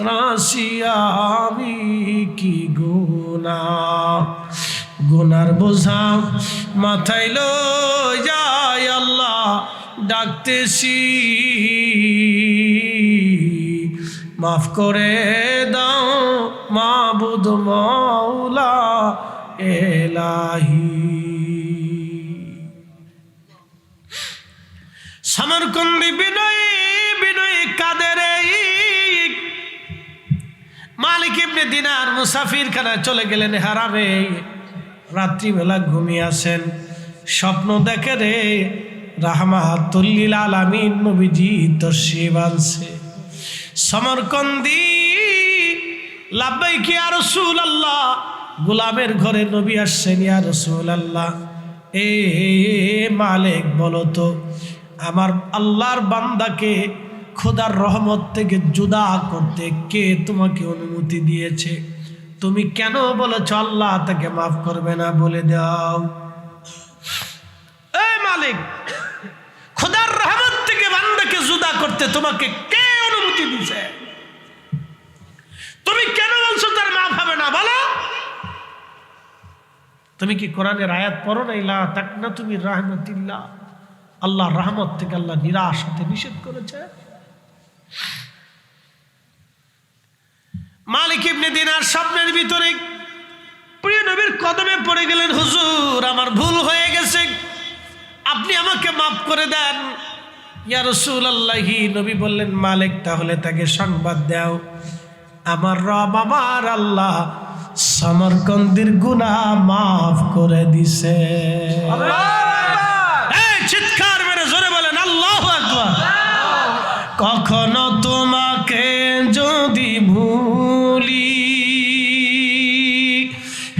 A: রাশিয়া আমি কি গুনার বোঝা মাথায় লই যায়, আল্লাহ ডাকতেছি মাফ করে দাও মাবুদ মৌলা এলাহি। সমরকন্দি বিনয়ী বিনয়ী কাদের মালিক ইবনে দিনার মুসাফির খানা চলে গেলেন হারামে। রাত্রিবেলা ঘুমিয়ে আসেন, স্বপ্ন দেখে রে রাহমাতুল লিল আলামিন নবীজি তশরিফ আনছে। সমরকন্দি লাব্বাইক ইয়া রাসূলুল্লাহ, গোলামের ঘরে নবী আসছেন। ইয়া রাসূলুল্লাহ, এ মালিক বলো তো আমার আল্লাহর বান্দাকে খোদার রহমত থেকে জুদা করতে কে তোমাকে অনুমতি দিয়েছে? তুমি কেন বলেছ আল্লাহ তাকে মাফ করবে না? বলে দাও। এই মালিক, খোদার রহমত থেকে বান্দাকে জুদা করতে তোমাকে কে অনুমতি দিয়েছে? তুমি কেন বলছো তার মাফ হবে না? বলো। তুমি কি কোরআনের আয়াত পড়ো না? লা তাকনাতু মির রাহমাতিল্লাহ, আল্লাহর রহমত থেকে আল্লাহ নিরাশ হতে নিষেধ করেছে। মালিক ইবনে দিনার স্বপ্নের ভিতরে প্রিয় নবীর কদমে পড়ে গেলেন, হুজুর আমার ভুল হয়ে গেছে, আপনি আমাকে মাফ করে দেন। ইয়া রাসূলুল্লাহ, নবী বললেন মালিক তাহলে তাকে সংবাদ দাও আমার রব আমার আল্লাহ সমরকন্দির গুনাহ মাফ করে দিছে। চিৎকার মেরে জোরে বলেন আল্লাহু আকবার। কখনো তোমাকে যদি ভুলি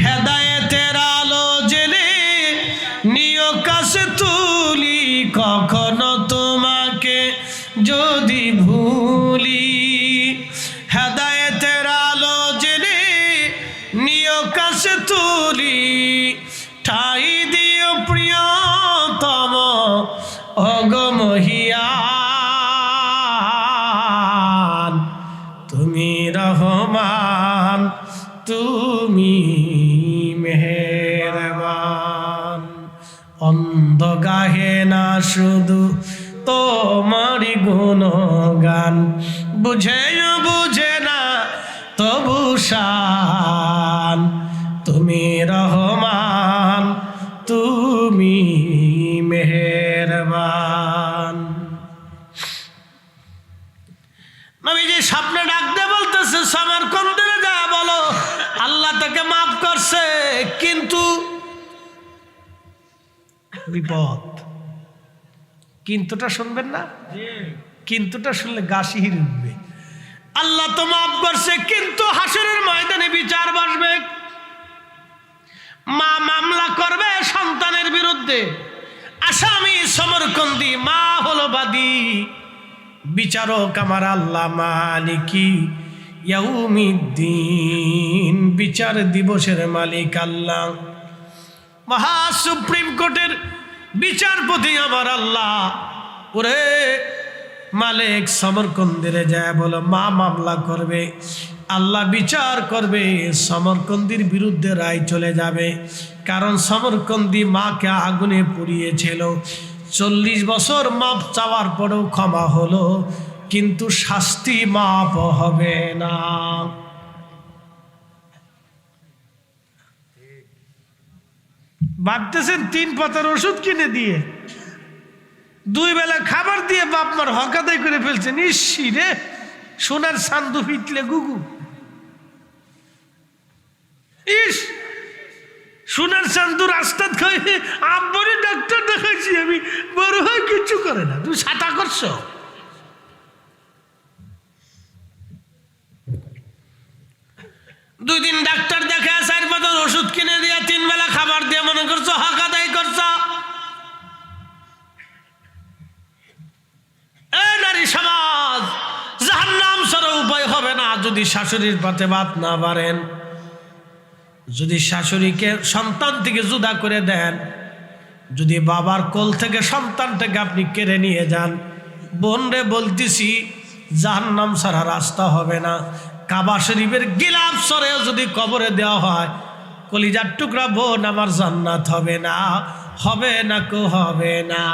A: হেদায়েতের আলো জেলে নিয় কাছে তুলি, কখনো তোমাকে যদি ভুলি হেদায়েতের আলো জেলে নিয় কাছে তুলি, ঠাই দিও প্রিয়তম অগমহিয়ান, তুমি রহমান তুমি মেহেরবান। অন্ধ গাহে না শুধু তোমারি গুণগান, বুঝে বুঝে না তবু শান, তুমি রহমান তুমি মেহেরবান। নবীজি স্বপ্নে ডাক দিয়ে বলতেছে সমরকন্দে যা বলো আল্লাহ তাকে মাফ করছে, কিন্তু বিপদ। কিন্তুটা শুনবেন না? কিন্তুটা শুনলে গা শিহরে উঠবে। আল্লাহ তো মাফ করছে, কিন্তু হাসরের ময়দানে বিচার বসবে, মা মামলা করবে সন্তানের বিরুদ্ধে, আসামি সমরকন্দি, মা হলো বাদী, বিচারক আমার আল্লাহ মালিকি ইয়াউমিদ্দিন, বিচার দিবসের মালিক আল্লাহ, মহা সুপ্রিম কোর্টের বিচারপতি আমার আল্লাহ। ওরে মালিক সমরকন্দিরে যায় বলো মা মামলা করবে, আল্লাহ বিচার করবে, সমরকন্দির বিরুদ্ধে রায় চলে যাবে। কারণ সমরকন্দি মাকে আগুনে পুড়িয়েছিল, 40 বছর মাপ চাওয়ার পরেও ক্ষমা হলো, কিন্তু শাস্তি মাপ হবে না। ভাবতেছেন 3 পাতার ওষুধ কিনে দিয়ে 2 বেলা খাবার দিয়ে বাপ মার হক আদায় করে ফেলছেন। ইসি রে, সোনার সান্দু ফিটলে গুগু, ইস সোনার চান্দু রাস্তা খাইয়ে আব্বরে ডাক্তার দেখাইছি আমি, বড় হয় কিচ্ছু করে না, তুমি ছাতা করছো। দুই দিন ডাক্তার দেখে 4 পাতার ওষুধ কিনে দিয়ে 3 বেলা খাবার দিয়ে মনে করছো হক আদায় করছো। নারী সমাজ জাহান্নাম স্বরূপ যদি শাশুড়ির পাতে ভাত না বাড়েন, যদি শাশুড়িকে সন্তান থেকে জুদা করে দেন, যদি বাবার কোল থেকে সন্তানটাকে আপনি কেড়ে নিয়ে যান, বোন রে বলতেছি জাহান্নাম ছাড়া রাস্তা হবে না। কাবা শরীফের গিলাফ সরেও যদি কবরে দেওয়া হয়, কলিজার টুকরা বোন, আমার জান্নাত হবে না, হবে না কো হবে না।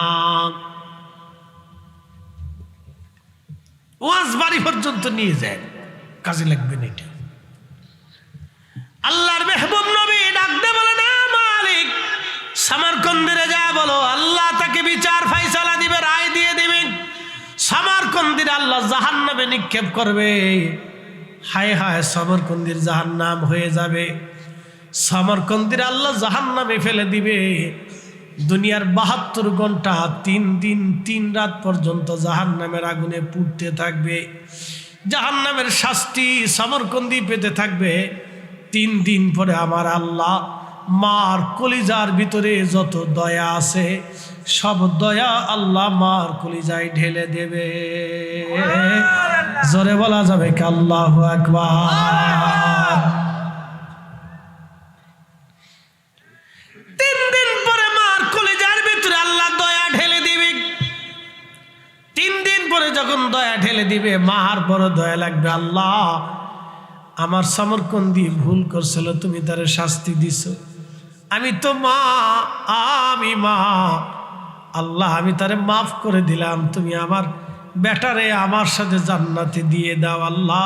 A: ওয়াজ বাড়ি পর্যন্ত নিয়ে যায়, কাজে লাগবে না এটা। আল্লাহর মেহবুব নবী ডাকতে বলে, না মালিক, সামারকন্দিরে যা বলো, আল্লাহ তাকে বিচার ফাইসালা দিবে, রায় দিয়ে দিবেন। সামারকন্দির আল্লাহ জাহান্নামে নিক্ষেপ করবে। হায় হায়, সামারকন্দির জাহান্নাম হয়ে যাবে। সামারকন্দির আল্লাহ জাহান্নামে ফেলে দিবে। দুনিয়ার 72 ঘন্টা 3 দিন 3 রাত পর্যন্ত জাহান্নামের আগুনে পুড়তে থাকবে। জাহান্নামের শাস্তি সামারকন্দি পেতে থাকবে। 3 দিন পরে আমার আল্লাহ মার কলিজার ভিতরে যত দয়া আছে সব দয়া আল্লাহ মার কলিজায় ঢেলে দেবে। জোরে বলা যাবে কি আল্লাহু আকবার। 3 দিন পরে মার কলিজার ভিতরে আল্লাহ দয়া ঢেলে দিবে। 3 দিন পরে যখন দয়া ঢেলে দিবে, মার বড় দয়া লাগবে। আল্লাহ, আমার সামারকন্দি ভুল করছিল, তুমি তার শাস্তি দিছো। আমি তো মা, আমি মা। আল্লাহ, আমি তারে মাফ করে দিলাম, তুমি আমার বেটারে আমার সাথে জান্নাতে দিয়ে দাও। আল্লাহ,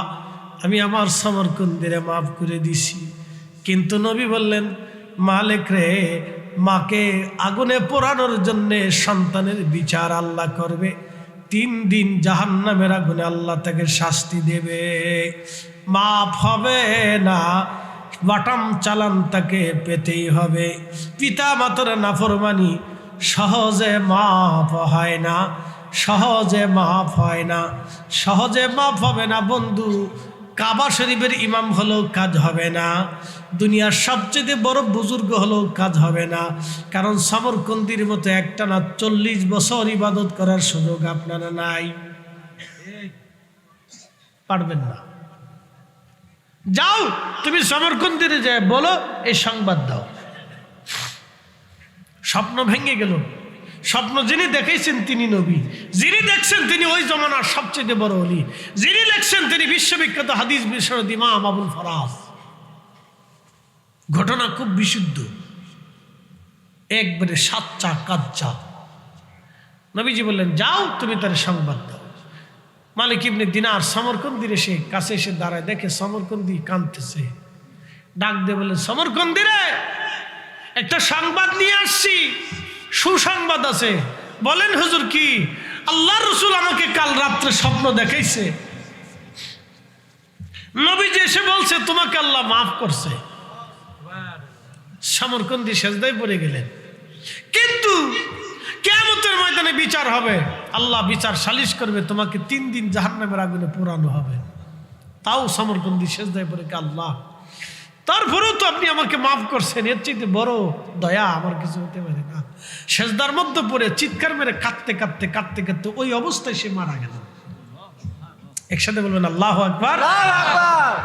A: আমি আমার সামারকন্দিরে মাফ করে দিছি। কিন্তু নবী বললেন, মালিক রে, মাকে আগুনে পোড়ানোর জন্যে সন্তানের বিচার আল্লাহ করবে। 3 দিন জাহান্নামের আগুনে আল্লাহ তাকে শাস্তি দেবে, মাফ হবে না। বাটাম চালান তাকে পেতেই হবে। পিতা মাতার নাফরমানি সহজে মাফ হয় না, সহজে মাফ হয় না, সহজে মাফ হবে না বন্ধু। কাবা শরীফের ইমাম হলেও কাজ হবে না, দুনিয়ার সবচেয়ে বড় বুজুর্গ হলেও কাজ হবে না। কারণ সামারকন্দির মতো একটানা 40 বছর ইবাদত করার সুযোগ আপনারা নাই, পারবেন না। যাও তুমি সামারকন্দিরে যায় বলো, এই সংবাদ দাও। স্বপ্ন ভেঙে গেল। স্বপ্ন যিনি দেখাইছেন তিনি নবী, যিনি দেখছেন তিনি ওই জমানার সবচেয়ে বড় ওলি, যিনি লেখছেন তিনি বিশ্ববিখ্যাত হাদিস বিশারদ ইমাম আবুল ফরাজ। ঘটনা খুব বিশুদ্ধ, একবারে সাচ্চা কাচ্চা। নবীজি বললেন, যাও তুমি তার সংবাদ দাও। মালিক ইবনে দিনার সামারকন্দির এসে কাছে এসে দাঁড়ায়, দেখে সামারকন্দি কাঁদতেছে। ডাক দিয়ে বললেন, সামারকন্দিরে, একটা সংবাদ নিয়ে আসছি, সুসংবাদ আছে। বলেন হুজুর কি? আল্লাহ রসুল আমাকে কাল রাত্রে স্বপ্ন দেখাইছে, নবীজি এসে বলছে তোমাকে আল্লাহ মাফ করছে। সামারকন্দি সেজদায় পড়ে গেলেন। কিন্তু কিয়ামতের ময়দানে বিচার হবে, আল্লাহ বিচার সালিশ করবে, তোমাকে 3 দিন জাহান্নামের আগুনে পোড়ানো হবে। তাও সামারকন্দি সেজদায় পড়ে, আল্লাহ, তারপরেও তো আপনি আমাকে মাফ করছেন, এর চেয়ে বড় দয়া আমার কিছু হতে পারে না। সেজদার মধ্যে পড়ে চিৎকার মেরে কাঁদতে কাঁদতে কাঁদতে কাঁদতে ওই অবস্থায় সে মারা গেল। একসাথে বলবেন আল্লাহু আকবার।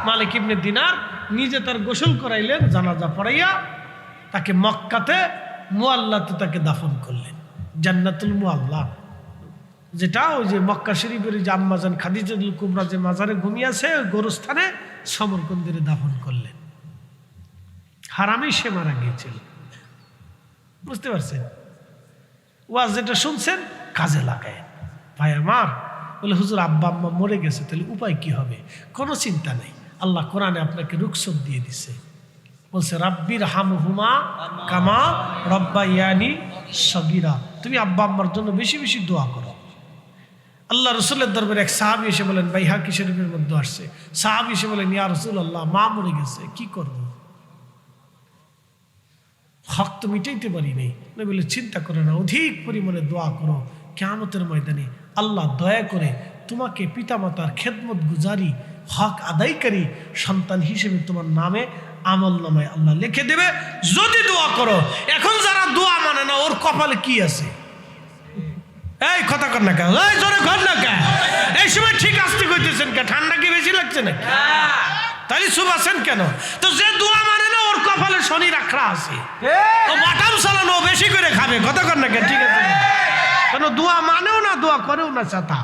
A: মালিক ইবনে দিনার নিজে তার গোসল করাইলেন, জানাজা পড়াইয়া তাকে মক্কাতে মুআল্লাতে তাকে দাফন করলেন, জান্নাতুল মুআল্লা, যেটা ওই যে মক্কা শরীফের যে আম্মাজান খাদিজাতুল কুবরা যে মাজারে ঘুমিয়ে আছে, ওই গোরস্থানে সামারকন্দিরে দাফন করলেন। হারামেই সে মারা গিয়েছিল। বুঝতে পারছেন? ওয়াজ যেটা শুনছেন কাজে লাগায়। ভাই আমার বলে, হুজুর আব্বা আম্মা মরে গেছে, তাহলে উপায় কি হবে? কোনো চিন্তা নেই, আল্লাহ কোরআনে আপনাকে রুখসত দিয়ে দিছে। বলছে, রাব্বির হামহুমা কামা রব্বায়ানি সগীরা। তুমি আব্বা আম্মার জন্য বেশি বেশি দোয়া করো। আল্লাহ রসুলের দরবারে এক সাহাবী এসে বলেন, বাইহাকি শরীফের মধ্যে আসছে, সাহাবী এসে বলেন, ইয়া রাসূলুল্লাহ, মা মরে গেছে, কি করব? হক তো মিটাইতে পারি নাই। না বলে, চিন্তা করো না, অধিক পরিমাণে দোয়া করো। কিয়ামতের ময়দানে আল্লাহ দয়া করে তোমাকে পিতামাতার খেদমত গুজারি, হক আদায়কারী সন্তান হিসেবে তোমার নামে আমল নামায় আল্লাহ লিখে দেবে, যদি দোয়া করো। এখন যারা দোয়া মানে না, ওর কপালে কি আছে? এই কথা কর না কেন, এই জোরে কর না কেন? এই এই সময় ঠিক আসতে কইতেছেন কে? ঠান্ডা কি বেশি লাগছে নাকি? তাহলে চুপ আছেন কেন? তো যে দোয়া মানে না ওর কপালে শনি রাখা আছে, ও বাটাম চালানো বেশি করে খাবে, কথা কর না কে? ঠিক আছে, কেন দোয়া মানেও না দোয়া করেও না চাতা।